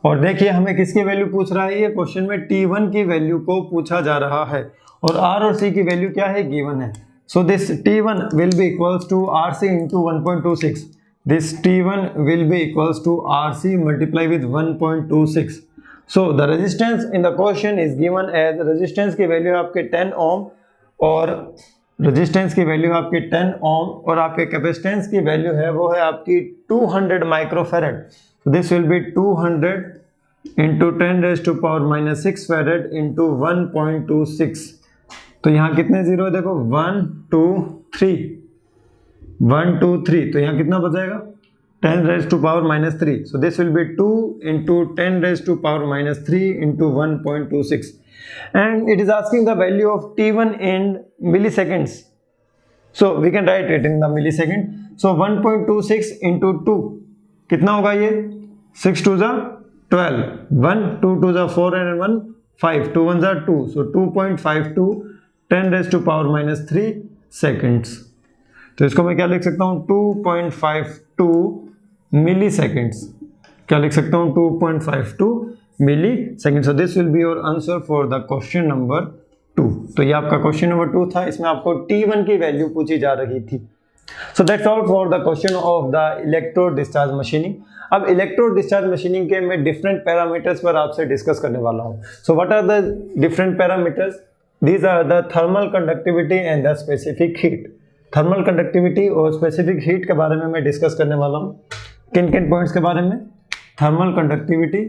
[SPEAKER 1] और देखिए हमें किसकी वैल्यू पूछ रहा है, ये क्वेश्चन में T1 की वैल्यू को पूछा जा रहा है और R और C की वैल्यू क्या है, गिवन है. So this T1 will be equals to RC into 1.26. This T1 will be equals to RC multiply with 1.26. So the resistance in the question is given as, resistance की value आपके 10 ओम और resistance की value आपकी 10 ओम और आपके capacitance की value है वो है आपकी 200 microfarad. This will be 200 into 10 raise to power minus 6 farad into 1.26. तो यहाँ कितने जीरो है देखो, 1 2 3 1 2 3. तो यहाँ कितना बचाएगा, 10 raise to power minus 3. So this will be 2 into 10 raise to power minus 3 into 1.26. And it is asking the value of T1 in milliseconds. So we can write it in the millisecond. So 1.26 into 2 कितना होगा ये, 6 2 जा 12, 1 2 2 जा 4 and 1 5, 2 1 जा 2. So 2.52 10 raised to power minus 3 seconds. तो इसको मैं क्या लिख सकता हूँ, 2.52 milliseconds. क्या लिख सकता हूँ, 2.52 milliseconds. So this will be your answer for the question number 2। तो ये आपका क्वेश्चन नंबर 2 था, इसमें आपको T1 की वैल्यू पूछी जा रही थी। So that's all for the question of the electro discharge machining. अब इलेक्ट्रो डिस्चार्ज मशीनिंग के मैं डिफरेंट पैरामीटर्स पर आपसे डिस्कस करने वाला हूँ। So what are the different parameters? These are the thermal conductivity and the specific heat. Thermal conductivity और specific heat के बारे में मैं डिस्कस करने वाला हूँ। किन किन पॉइंट्स के बारे में? थर्मल कंडक्टिविटी,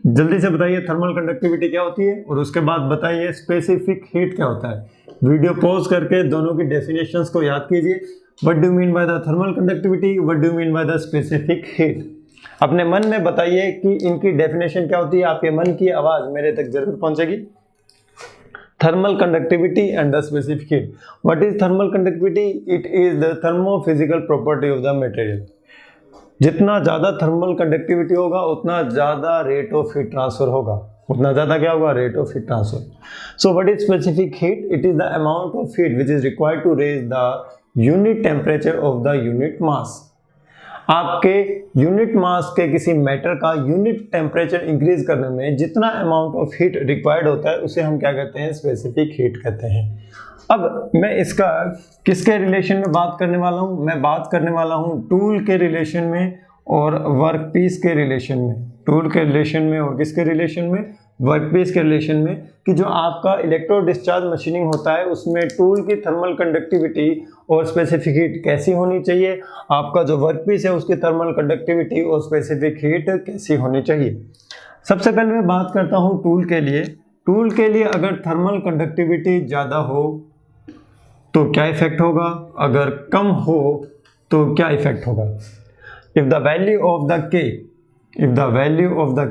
[SPEAKER 1] जल्दी से बताइए थर्मल कंडक्टिविटी क्या होती है, और उसके बाद बताइए स्पेसिफिक हीट क्या होता है। वीडियो पॉज करके दोनों की डेफिनेशंस को याद कीजिए। What do mean by the thermal conductivity, what do mean by the specific heat. अपने मन में बताइए कि इनकी डेफिनेशन क्या होती है। आपके मन की आवाज मेरे तक जरूर पहुंचेगी। Thermal conductivity and the specific heat. What is thermal conductivity? It is the thermophysical property of the material. जितना ज़्यादा थर्मल कंडक्टिविटी होगा उतना ज़्यादा रेट ऑफ हीट ट्रांसफर होगा। उतना ज़्यादा क्या होगा? Rate of heat transfer. So what is specific heat? It is the amount of heat which is required to raise the unit temperature of the unit mass. आपके unit मास के किसी matter का unit temperature increase करने में जितना amount of heat required होता है उसे हम क्या कहते हैं? स्पेसिफिक हीट कहते हैं। अब मैं इसका किसके रिलेशन में बात करने वाला हूँ? मैं बात करने वाला हूँ टूल के रिलेशन में और वर्कपीस के रिलेशन में। टूल के रिलेशन में और किसके रिलेशन में? वर्कपीस के रिलेशन में। कि जो आपका इलेक्ट्रो डिस्चार्ज मशीनिंग होता है उसमें टूल की थर्मल कंडक्टिविटी और स्पेसिफिक हीट कैसी होनी चाहिए, आपका जो वर्कपीस है उसकी थर्मल कंडक्टिविटी और स्पेसिफिक हीट कैसी होनी चाहिए। सबसे पहले मैं बात करता हूँ टूल के लिए। टूल के लिए अगर थर्मल कंडक्टिविटी ज़्यादा हो तो क्या इफेक्ट होगा, अगर कम हो तो क्या इफेक्ट होगा? If the value of the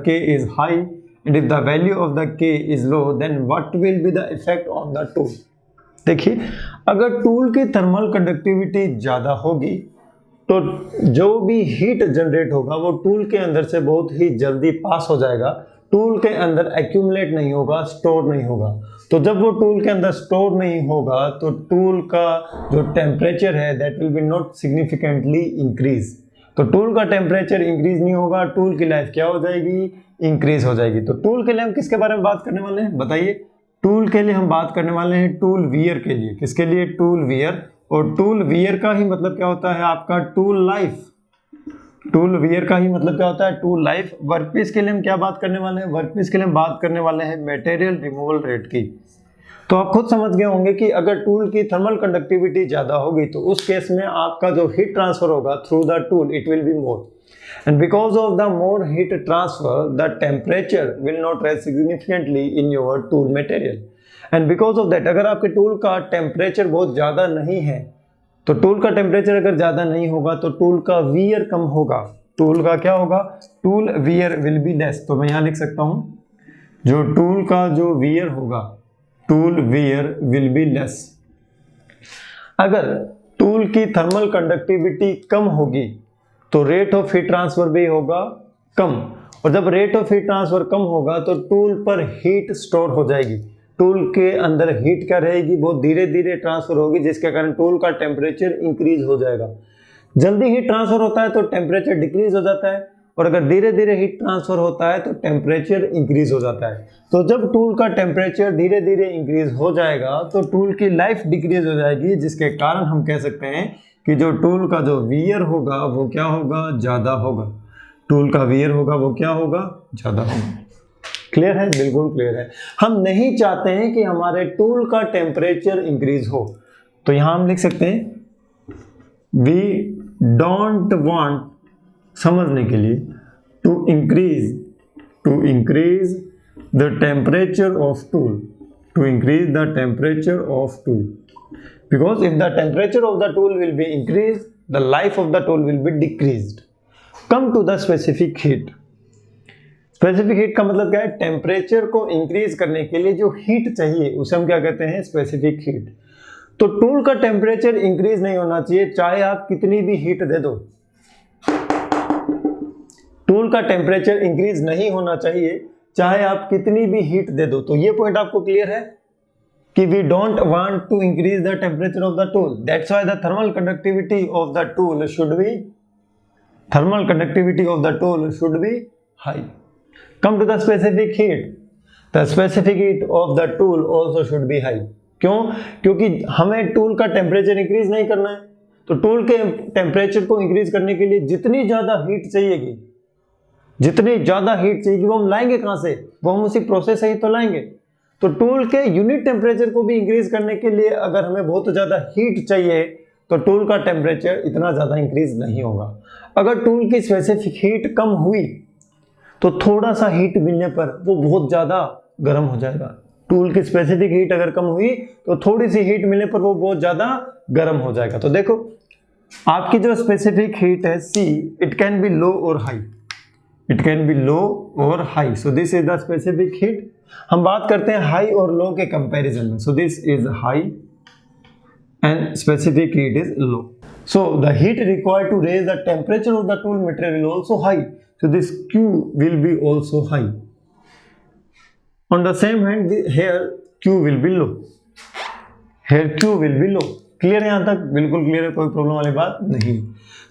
[SPEAKER 1] K is high and if the value of the K is low then what will be the effect on the tool. देखिए, अगर टूल की थर्मल कंडक्टिविटी ज़्यादा होगी तो जो भी हीट जनरेट होगा वो टूल के अंदर से बहुत ही जल्दी पास हो जाएगा, टूल के अंदर एक्यूमुलेट नहीं होगा, स्टोर नहीं होगा। तो जब वो टूल के अंदर स्टोर नहीं होगा तो टूल का जो टेम्परेचर है that will B not significantly increase. तो टूल का टेम्परेचर इंक्रीज नहीं होगा, टूल की लाइफ क्या हो जाएगी? इंक्रीज हो जाएगी। तो टूल के लिए हम किसके बारे में बात करने वाले हैं बताइए? टूल के लिए हम बात करने वाले हैं टूल वियर के लिए। किसके लिए? Tool wear. और टूल वियर का ही मतलब क्या होता है? आपका टूल लाइफ। टूल वियर का ही मतलब क्या होता है? Tool life. वर्कपीस के लिए हम क्या बात करने वाले हैं? वर्कपीस के लिए हम बात करने वाले हैं मटेरियल रिमूवल रेट की। तो आप खुद समझ गए होंगे कि अगर टूल की थर्मल कंडक्टिविटी ज़्यादा होगी तो उस केस में आपका जो हीट ट्रांसफर होगा through the tool it will be more, and because of the more heat transfer the temperature will not rise significantly in your tool material. And because of that, अगर आपके tool का temperature बहुत ज़्यादा नहीं है तो tool का temperature अगर ज़्यादा नहीं होगा तो टूल का वियर कम होगा। टूल का क्या होगा? Tool wear will be less. तो मैं यहाँ लिख सकता हूँ जो टूल का जो वियर होगा, tool wear will be less. अगर टूल की थर्मल कंडक्टिविटी कम होगी तो रेट ऑफ हीट ट्रांसफर भी होगा कम, और जब रेट ऑफ हीट ट्रांसफर कम होगा तो टूल पर हीट स्टोर हो जाएगी। टूल के अंदर हीट क्या रहेगी? बहुत धीरे धीरे ट्रांसफर होगी, जिसके कारण टूल का टेम्परेचर इंक्रीज हो जाएगा। जल्दी हीट ट्रांसफर होता है तो टेम्परेचर डिक्रीज हो जाता है, और अगर धीरे धीरे हीट ट्रांसफर होता है तो टेम्परेचर इंक्रीज हो जाता है। तो जब टूल का टेम्परेचर धीरे धीरे इंक्रीज हो जाएगा तो टूल की लाइफ डिक्रीज हो जाएगी, जिसके कारण हम कह सकते हैं कि जो टूल का जो वियर होगा वो क्या होगा? ज़्यादा होगा। टूल का वियर होगा वो क्या होगा? ज़्यादा होगा। क्लियर है? बिल्कुल क्लियर है। हम नहीं चाहते हैं कि हमारे टूल का टेम्परेचर इंक्रीज हो, तो यहाँ हम लिख सकते हैं वी डोंट वांट, समझने के लिए, to increase the temperature of tool, to increase the temperature of tool, because if the temperature of the tool will be increased the life of the tool will be decreased. Come to the specific heat. Specific heat का मतलब क्या है? Temperature को increase करने के लिए जो heat चाहिए उसे हम क्या कहते हैं? Specific heat. तो टूल का टेम्परेचर इंक्रीज नहीं होना चाहिए चाहे आप कितनी भी हीट दे दो। टूल का टेम्परेचर इंक्रीज नहीं होना चाहिए चाहे आप कितनी भी हीट दे दो। तो ये पॉइंट आपको क्लियर है कि we don't want to increase the temperature of the tool. That's why the thermal conductivity of the tool should be high. Come to the specific heat, the specific heat of the tool also should be high. क्यों? क्योंकि हमें tool का temperature increase नहीं करना है, तो tool के temperature को इंक्रीज करने के लिए जितनी ज्यादा हीट चाहिएगी, जितनी ज्यादा हीट चाहिएगी वो हम लाएंगे कहां से? वो हम उसी प्रोसेस से ही तो लाएंगे। तो टूल के यूनिट टेम्परेचर को भी इंक्रीज करने के लिए अगर हमें बहुत ज्यादा हीट चाहिए तो टूल का टेम्परेचर इतना ज्यादा इंक्रीज नहीं होगा। अगर टूल की स्पेसिफिक हीट कम हुई तो थोड़ा सा हीट मिलने पर वो बहुत ज्यादा गर्म हो जाएगा। टूल की स्पेसिफिक हीट अगर कम हुई तो थोड़ी सी हीट मिलने पर वो बहुत ज्यादा गर्म हो जाएगा। तो देखो आपकी जो स्पेसिफिक हीट है C, it can be low और high, it can be low और high. So this is the specific heat. हम बात करते हैं हाई और लो के कंपैरिजन में। So this is high and specific heat is low. So the heat required to raise the temperature of the tool material also high, so this Q will be also high. On the same hand, here Q will be low. Here Q will be low. Clear है? यहां तक बिल्कुल clear है, कोई problem वाली बात नहीं।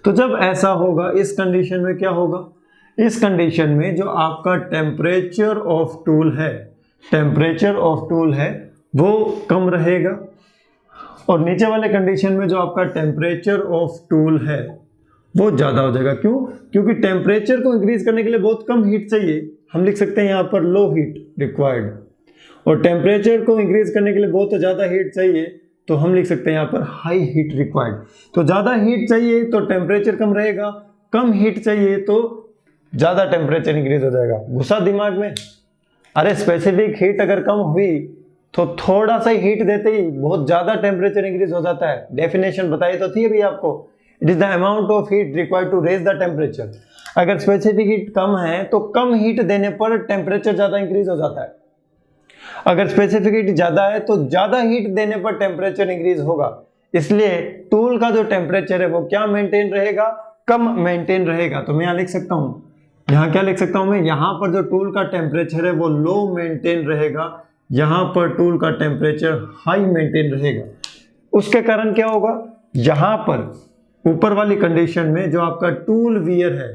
[SPEAKER 1] तो जब ऐसा होगा, इस कंडीशन में क्या होगा? इस कंडीशन में जो आपका टेम्परेचर ऑफ टूल है, टेम्परेचर ऑफ टूल है वो कम रहेगा, और नीचे वाले कंडीशन में जो आपका टेम्परेचर ऑफ टूल है वो ज्यादा हो जाएगा। क्यों? क्योंकि टेम्परेचर को इंक्रीज करने के लिए बहुत कम हीट चाहिए, हम लिख सकते हैं यहाँ पर लो हीट रिक्वायर्ड, और टेम्परेचर को इंक्रीज करने के लिए बहुत ज्यादा हीट चाहिए तो हम लिख सकते हैं यहाँ पर हाई हीट रिक्वायर्ड। तो ज्यादा हीट चाहिए तो टेम्परेचर कम रहेगा, कम हीट चाहिए तो ज्यादा टेम्परेचर इंक्रीज हो जाएगा। घुसा दिमाग में? अरे स्पेसिफिक हीट अगर कम हुई तो थोड़ा सा हीट देते ही बहुत ज्यादा टेम्परेचर इंक्रीज हो जाता है। डेफिनेशन बताई तो थी अभी आपको, it is the amount of heat required to raise the temperature. अगर स्पेसिफिक हीट कम है तो कम हीट देने पर टेम्परेचर ज्यादा इंक्रीज हो जाता है, अगर स्पेसिफिक हीट ज्यादा है तो ज्यादा हीट देने पर टेम्परेचर इंक्रीज होगा। इसलिए टूल का जो टेम्परेचर है वो क्या मेंटेन रहेगा? कम मेंटेन रहेगा। तो मैं यहाँ लिख सकता हूँ, यहाँ क्या लिख सकता हूँ मैं? यहाँ पर जो टूल का टेम्परेचर है वो लो मेंटेन रहेगा, यहाँ पर टूल का टेम्परेचर हाई मेंटेन रहेगा। उसके कारण क्या होगा? यहाँ पर ऊपर वाली कंडीशन में जो आपका टूल वियर है,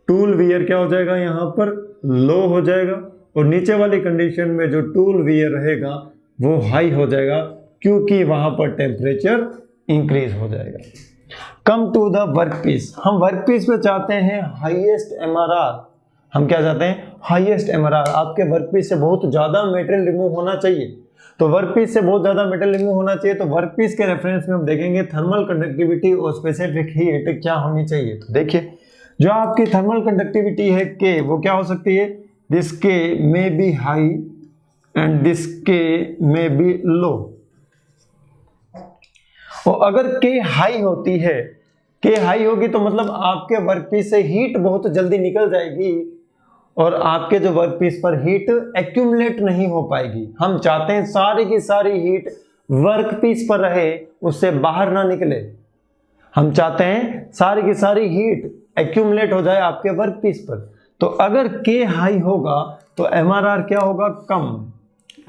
[SPEAKER 1] टूल वियर क्या हो जाएगा? यहाँ पर लो हो जाएगा, और नीचे वाली कंडीशन में जो टूल वियर रहेगा वो हाई हो जाएगा, क्योंकि वहां पर टेम्परेचर इंक्रीज हो जाएगा। Come to the workpiece. हम वर्कपीस पे चाहते हैं हाईएस्ट एमआरआर। हम क्या चाहते हैं? Highest MRR. आपके वर्कपीस से बहुत ज्यादा मेटेरियल रिमूव होना चाहिए। तो वर्कपीस से बहुत ज्यादा मेटेरियल रिमूव होना चाहिए, तो वर्कपीस के रेफरेंस में हम देखेंगे थर्मल कंडक्टिविटी और स्पेसिफिक हीट क्या होनी चाहिए। तो देखिए जो आपकी थर्मल कंडक्टिविटी है K, वो क्या हो सकती है? This K may be high and this K may be low. और अगर K हाई होती है, K हाई होगी तो मतलब आपके वर्कपीस से हीट बहुत जल्दी निकल जाएगी और आपके जो वर्कपीस पर हीट एक्यूमुलेट नहीं हो पाएगी। हम चाहते हैं सारी की सारी हीट वर्कपीस पर रहे, उससे बाहर ना निकले। हम चाहते हैं सारी की सारी हीट एक्यूमुलेट हो जाए आपके वर्कपीस पर। तो अगर K हाई होगा तो MRR क्या होगा? कम।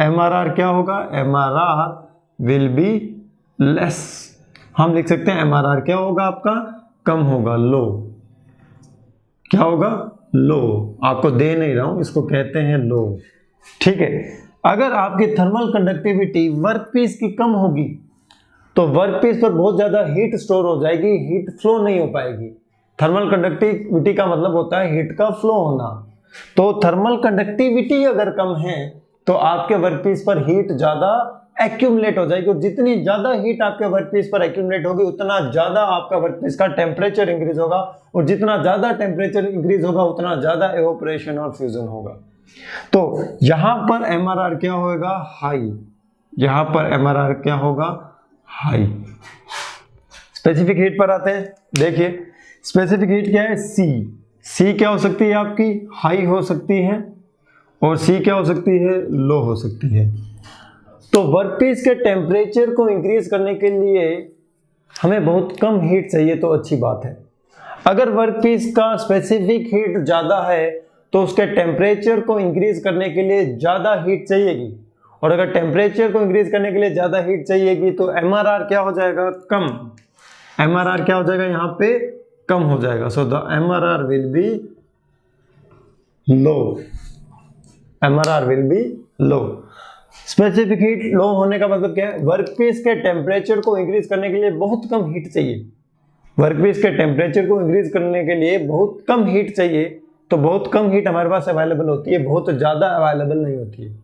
[SPEAKER 1] MRR क्या होगा? MRR will be less. हम लिख सकते हैं MRR क्या होगा आपका? कम होगा, लो। क्या होगा? लो। आपको दे नहीं रहा हूं, इसको कहते हैं लो। ठीक है। अगर आपकी थर्मल कंडक्टिविटी वर्कपीस की कम होगी तो वर्कपीस पर बहुत ज्यादा हीट स्टोर हो जाएगी, हीट फ्लो नहीं हो पाएगी। थर्मल कंडक्टिविटी का मतलब होता है हीट का फ्लो होना। तो थर्मल कंडक्टिविटी अगर कम है तो आपके वर्कपीस पर हीट ज्यादा एक्यूमुलेट हो जाएगी, और जितनी ज्यादा हीट आपके वर्कपीस पर एक्यूमुलेट होगी उतना ज्यादा आपका वर्कपीस का टेम्परेचर इंक्रीज होगा, और जितना ज्यादा टेम्परेचर इंक्रीज होगा उतना ज्यादा एवापोरेशन और फ्यूजन होगा। तो यहां पर MRR क्या होगा? हाई। यहां पर MRR क्या होगा? हाई। स्पेसिफिक हीट पर आते हैं। देखिए स्पेसिफिक हीट क्या है? C क्या हो सकती है आपकी? हाई हो सकती है, और C क्या हो सकती है? लो हो सकती है। तो वर्कपीस के टेम्परेचर को इंक्रीज करने के लिए हमें बहुत कम हीट चाहिए तो अच्छी बात है। अगर वर्कपीस का स्पेसिफिक हीट ज्यादा है तो उसके टेम्परेचर को इंक्रीज करने के लिए ज्यादा हीट चाहिएगी, और अगर टेम्परेचर को इंक्रीज करने के लिए ज्यादा हीट चाहिएगी तो MRR क्या हो जाएगा? कम। MRR क्या हो जाएगा? यहाँ पे कम हो जाएगा। So the MRR will be low. MRR will be low. Specific heat low होने का मतलब क्या है? वर्कपीस के टेम्परेचर को इंक्रीज करने के लिए बहुत कम हीट चाहिए। वर्कपीस के टेम्परेचर को इंक्रीज करने के लिए बहुत कम हीट चाहिए, तो बहुत कम हीट हमारे पास अवेलेबल होती है, बहुत ज़्यादा अवेलेबल नहीं होती है।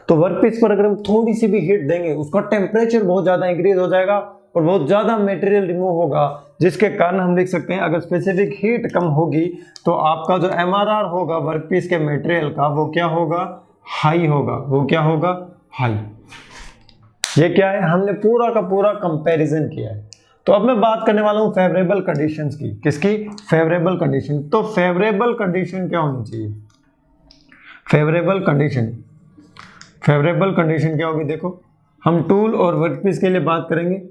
[SPEAKER 1] तो वर्कपीस पर अगर हम थोड़ी सी भी हीट देंगे, उसका टेम्परेचर बहुत ज़्यादा इंक्रीज हो जाएगा और बहुत ज़्यादा मटेरियल रिमूव होगा, जिसके कारण हम लिख सकते हैं अगर स्पेसिफिक हीट कम होगी तो आपका जो MRR होगा वर्कपीस के मटेरियल का वो क्या होगा? हाई होगा। वो क्या होगा? हाई। ये क्या है? हमने पूरा का पूरा कंपैरिजन किया है। तो अब मैं बात करने वाला हूं फेवरेबल कंडीशंस की। किसकी? Favourable condition. तो फेवरेबल कंडीशन क्या होनी चाहिए? फेवरेबल कंडीशन क्या होगी? देखो, हम टूल और वर्कपीस के लिए बात करेंगे।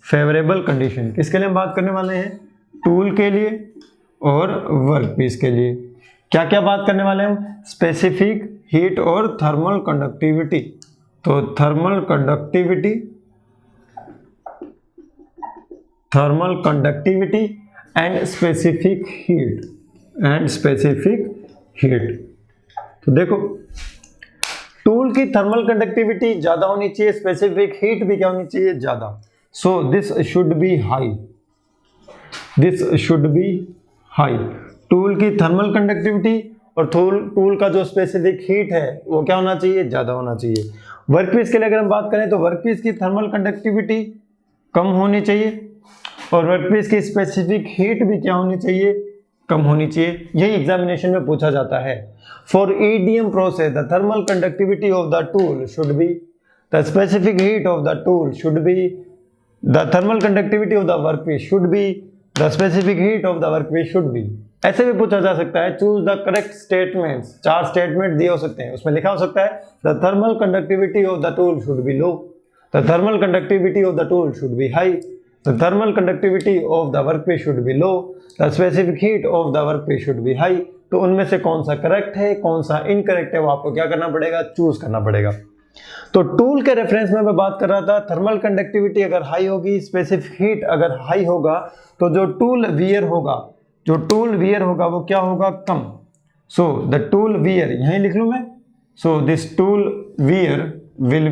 [SPEAKER 1] फेवरेबल कंडीशन किसके लिए हम बात करने वाले हैं? टूल के लिए और वर्कपीस के लिए। क्या क्या बात करने वाले हैं हम? स्पेसिफिक हीट और थर्मल कंडक्टिविटी। तो thermal conductivity and specific heat. तो देखो, टूल की थर्मल कंडक्टिविटी ज्यादा होनी चाहिए, स्पेसिफिक हीट भी क्या होनी चाहिए? ज्यादा। So this should be high. Tool की थर्मल कंडक्टिविटी और टूल का जो स्पेसिफिक हीट है वो क्या होना चाहिए? ज्यादा होना चाहिए। वर्कपीस के लिए अगर हम बात करें तो वर्कपीस की थर्मल कंडक्टिविटी कम होनी चाहिए और वर्कपीस की स्पेसिफिक हीट भी क्या होनी चाहिए? कम होनी चाहिए। यही एग्जामिनेशन में पूछा जाता है। For EDM process the thermal conductivity of the tool should be, the specific heat of the tool should be, the thermal conductivity of the workpiece should be, the specific heat of the workpiece should be. ऐसे भी पूछा जा सकता है। Choose the correct statements. 4 statement दिए हो सकते हैं, उसमें लिखा हो सकता है the thermal conductivity of the tool should be low, the thermal conductivity of the tool should be high, the thermal conductivity of the workpiece should be low, the specific heat of the workpiece should be high. तो उनमें से कौन सा correct है, कौन सा incorrect है, वो आपको क्या करना पड़ेगा? चूज करना पड़ेगा। तो टूल के रेफरेंस में मैं बात कर रहा था, थर्मल कंडक्टिविटी अगर हाई होगी, स्पेसिफिक हीट अगर हाई होगा, तो जो टूल वियर होगा वो क्या होगा? कम। सो द टूल वियर, यहीं लिख लूं मैं। So this tool wear will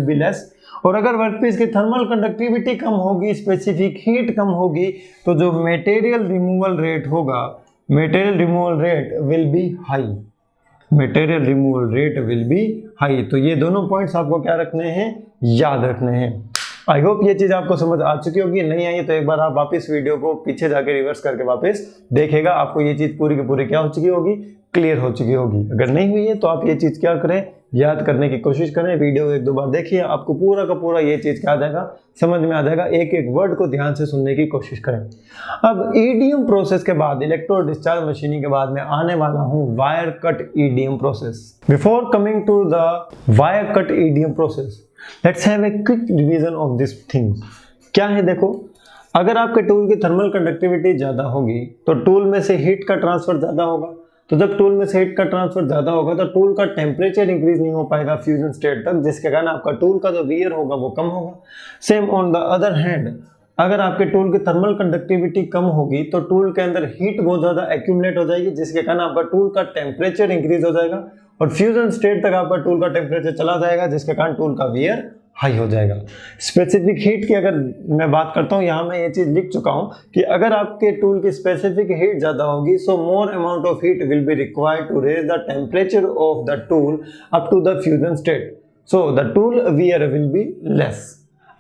[SPEAKER 1] be less. और अगर वर्कपीस की थर्मल कंडक्टिविटी कम होगी, स्पेसिफिक हीट कम होगी, तो जो मटेरियल रिमूवल रेट होगा, material removal rate will B high. तो ये दोनों पॉइंट्स आपको क्या रखने हैं? याद रखने हैं। आई होप ये चीज आपको समझ आ चुकी होगी। नहीं आई तो एक बार आप वापस वीडियो को पीछे जाके रिवर्स करके वापस देखेगा, आपको ये चीज पूरी की पूरी क्या हो चुकी होगी? क्लियर हो चुकी होगी। अगर नहीं हुई है तो आप ये चीज क्या करें? याद करने की कोशिश करें। वीडियो 1-2 बार देखिए, आपको पूरा का पूरा ये चीज क्या आ जाएगा? समझ में आ जाएगा। एक एक वर्ड को ध्यान से सुनने की कोशिश करें। अब ईडीएम प्रोसेस के बाद, इलेक्ट्रो डिस्चार्ज मशीनिंग के बाद, मैं आने वाला हूं wire cut EDM process. Before coming to the wire cut EDM process, let's have a quick revision of this things. क्या है? देखो, अगर आपके टूल की थर्मल कंडक्टिविटी ज्यादा होगी तो टूल में से हीट का ट्रांसफर ज्यादा होगा। तो जब टूल में से हीट का ट्रांसफर ज्यादा होगा तो टूल का टेम्परेचर इंक्रीज नहीं हो पाएगा फ्यूजन स्टेट तक, जिसके कारण आपका टूल का जो वियर होगा वो कम होगा। Same on the other hand, अगर आपके टूल की थर्मल कंडक्टिविटी कम होगी तो टूल के अंदर हीट बहुत ज्यादा एक्यूमुलेट हो जाएगी, जिसके कारण आपका टूल का टेम्परेचर इंक्रीज हो जाएगा और फ्यूजन स्टेट तक आपका टूल का टेम्परेचर चला जाएगा, जिसके कारण टूल का वियर हाई हो जाएगा। स्पेसिफिक हीट की अगर मैं बात करता हूँ, यहाँ मैं ये चीज लिख चुका हूँ कि अगर आपके टूल की स्पेसिफिक हीट ज्यादा होगी, so more amount of heat will be required to raise the temperature of the tool up to the fusion state, so the tool wear will be less.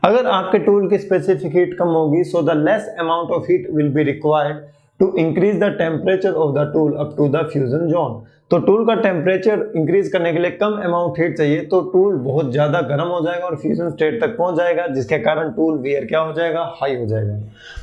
[SPEAKER 1] अगर आपके टूल की specific heat कम होगी, so the less amount of heat will be required to increase the temperature of the tool up to the fusion zone. तो tool का temperature increase करने के लिए कम अमाउंट हीट चाहिए, तो टूल बहुत ज्यादा गर्म हो जाएगा और फ्यूजन स्टेट तक पहुंच जाएगा, जिसके कारण टूल वियर क्या हो जाएगा? हाई हो जाएगा।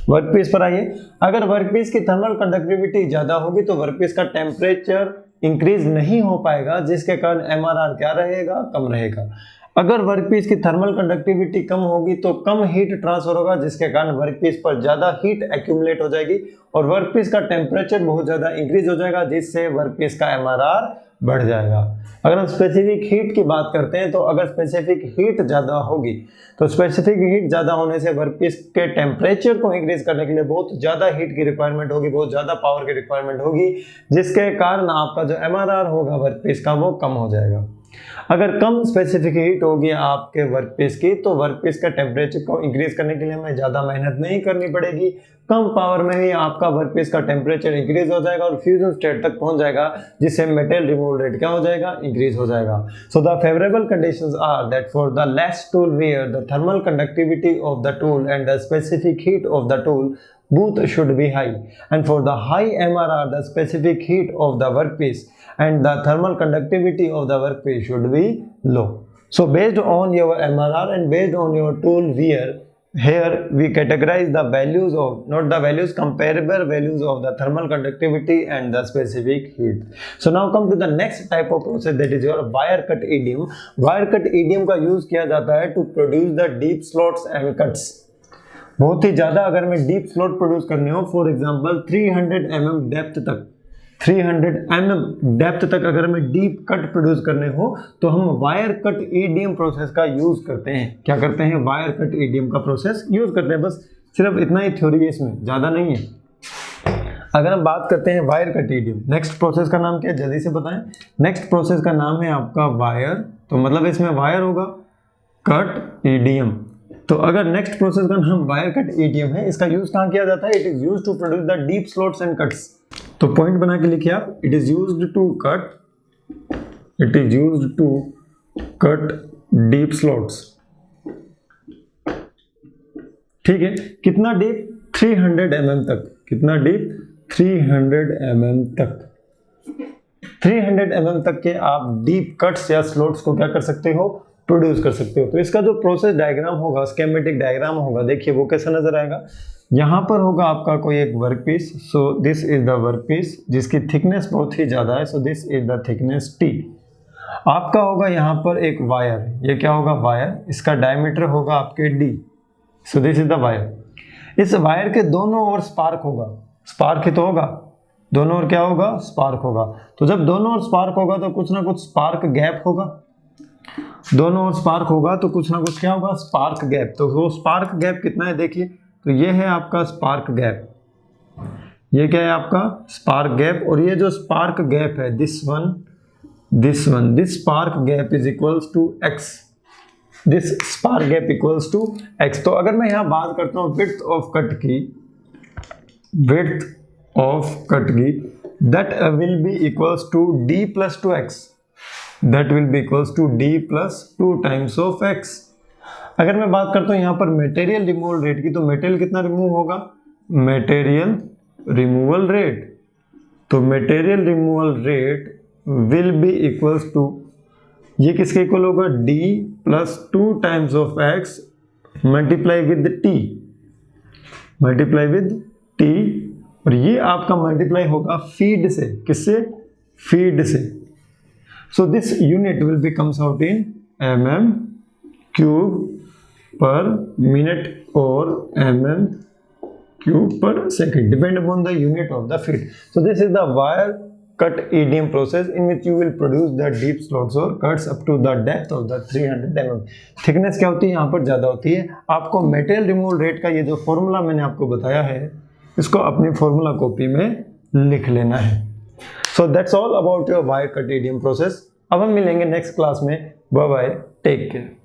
[SPEAKER 1] वर्कपीस पर आइए। अगर वर्कपीस की थर्मल कंडक्टिविटी ज्यादा होगी तो वर्कपीस का टेम्परेचर इंक्रीज नहीं हो पाएगा, जिसके कारण MRR क्या रहेगा? कम रहेगा। अगर वर्कपीस की थर्मल कंडक्टिविटी कम होगी तो कम हीट ट्रांसफर होगा, जिसके कारण वर्कपीस पर ज्यादा हीट एक्यूमुलेट हो जाएगी और वर्कपीस का टेम्परेचर बहुत ज्यादा इंक्रीज हो जाएगा, जिससे वर्कपीस का MRR बढ़ जाएगा। अगर हम स्पेसिफिक हीट की बात करते हैं तो अगर स्पेसिफिक हीट ज़्यादा होगी तो स्पेसिफिक हीट ज़्यादा होने से वर्कपीस के टेम्परेचर को इंक्रीज करने के लिए बहुत ज़्यादा हीट की रिक्वायरमेंट होगी, बहुत ज़्यादा पावर की रिक्वायरमेंट होगी, जिसके कारण आपका जो MRR होगा वर्कपीस का वो कम हो जाएगा। अगर कम स्पेसिफिक हीट होगी आपके वर्कपीस की तो वर्कपीस का टेम्परेचर को इंक्रीज करने के लिए हमें ज़्यादा मेहनत नहीं करनी पड़ेगी, कम पावर में ही आपका वर्कपीस का टेम्परेचर इंक्रीज हो जाएगा और फ्यूजन स्टेट तक पहुंच जाएगा, जिससे मेटल रिमूवल रेट क्या हो जाएगा, इंक्रीज हो जाएगा। So the favourable conditions are that for the less tool wear the thermal conductivity of the tool and the specific heat of the tool both should be high, and for the high MRR the specific heat of the workpiece and the thermal conductivity of the workpiece should be low. So based on your MRR and based on your tool wear, here we categorize the values of, not the values, comparable values of the thermal conductivity and the specific heat. So now come to the next type of process, that is your wire cut EDM. Wire cut EDM का use किया जाता है to produce the deep slots and cuts. बहुत ही ज़्यादा अगर मैं deep slot produce करने हो, फॉर एग्जांपल 300 mm डेप्थ तक, 300 mm डेप्थ तक अगर हमें डीप कट प्रोड्यूस करने हो तो हम वायर कट ईडीएम प्रोसेस का यूज करते हैं। क्या करते हैं? वायर कट ईडीएम का प्रोसेस यूज करते हैं। बस सिर्फ इतना ही थ्योरी है, इसमें ज़्यादा नहीं है। अगर हम बात करते हैं wire cut EDM, next process का नाम क्या है जल्दी से बताएं। नेक्स्ट प्रोसेस का नाम है आपका वायर, तो मतलब इसमें वायर होगा, कट ईडीएम। तो अगर नेक्स्ट प्रोसेस का नाम वायर कट ईडीएम है, इसका यूज कहाँ किया जाता है? It is used to produce the deep slots and cuts. तो पॉइंट बना के लिखिए आप, it is used to cut, it is used to cut deep slots. ठीक है, कितना डीप? 300 mm तक। कितना डीप? 300 mm तक। 300 mm तक के आप डीप कट्स या स्लॉट्स को क्या कर सकते हो? प्रोड्यूस कर सकते हो। तो इसका जो प्रोसेस डायग्राम होगा, स्कीमेटिक डायग्राम होगा, देखिए वो कैसा नजर आएगा। यहाँ पर होगा आपका कोई एक work piece, so this is the work piece जिसकी थिकनेस बहुत ही ज़्यादा है, so this is the thickness T। आपका होगा यहाँ पर एक वायर, ये क्या होगा? वायर। इसका डायमीटर होगा आपके D, so this is the wire. इस वायर के दोनों ओर स्पार्क होगा, स्पार्क ही तो होगा, दोनों ओर क्या होगा? स्पार्क होगा। तो जब दोनों ओर स्पार्क होगा तो कुछ ना कुछ स्पार्क गैप होगा, दोनों ओर स्पार्क होगा तो कुछ ना कुछ क्या होगा? Spark gap. तो वो स्पार्क गैप कितना है देखिए, तो ये है आपका स्पार्क गैप, ये क्या है आपका? Spark gap. और ये जो स्पार्क गैप है, this spark gap is equals to x, this spark gap equals to x। तो अगर मैं यहाँ बात करता हूँ विड्थ ऑफ कट की, विड्थ ऑफ कट की, that will be equals to d plus two x, that will be equals to d plus 2 times of x। अगर मैं बात करता हूँ यहाँ पर मटेरियल रिमूवल रेट की, तो मटेरियल कितना रिमूव होगा? Material removal rate. तो material removal rate will be equals to, ये किसके इक्वल होगा? d plus 2 times of x multiply with t, multiply with t। और ये आपका मल्टीप्लाई होगा फीड से, किससे? फीड से। So this unit will be comes out in mm cube per minute or mm cube per second, depend upon the unit of the feed. So this is the wire cut EDM process in which you will produce the deep slots or cuts up to the depth of the 300 mm. Thickness क्या होती है यहाँ पर? ज़्यादा होती है। आपको material removal rate का ये जो फॉर्मूला मैंने आपको बताया है, इसको अपनी फॉर्मूला कॉपी में लिख लेना है। So that's all about your wire cut EDM process. अब हम मिलेंगे नेक्स्ट क्लास में। Bye bye, take care.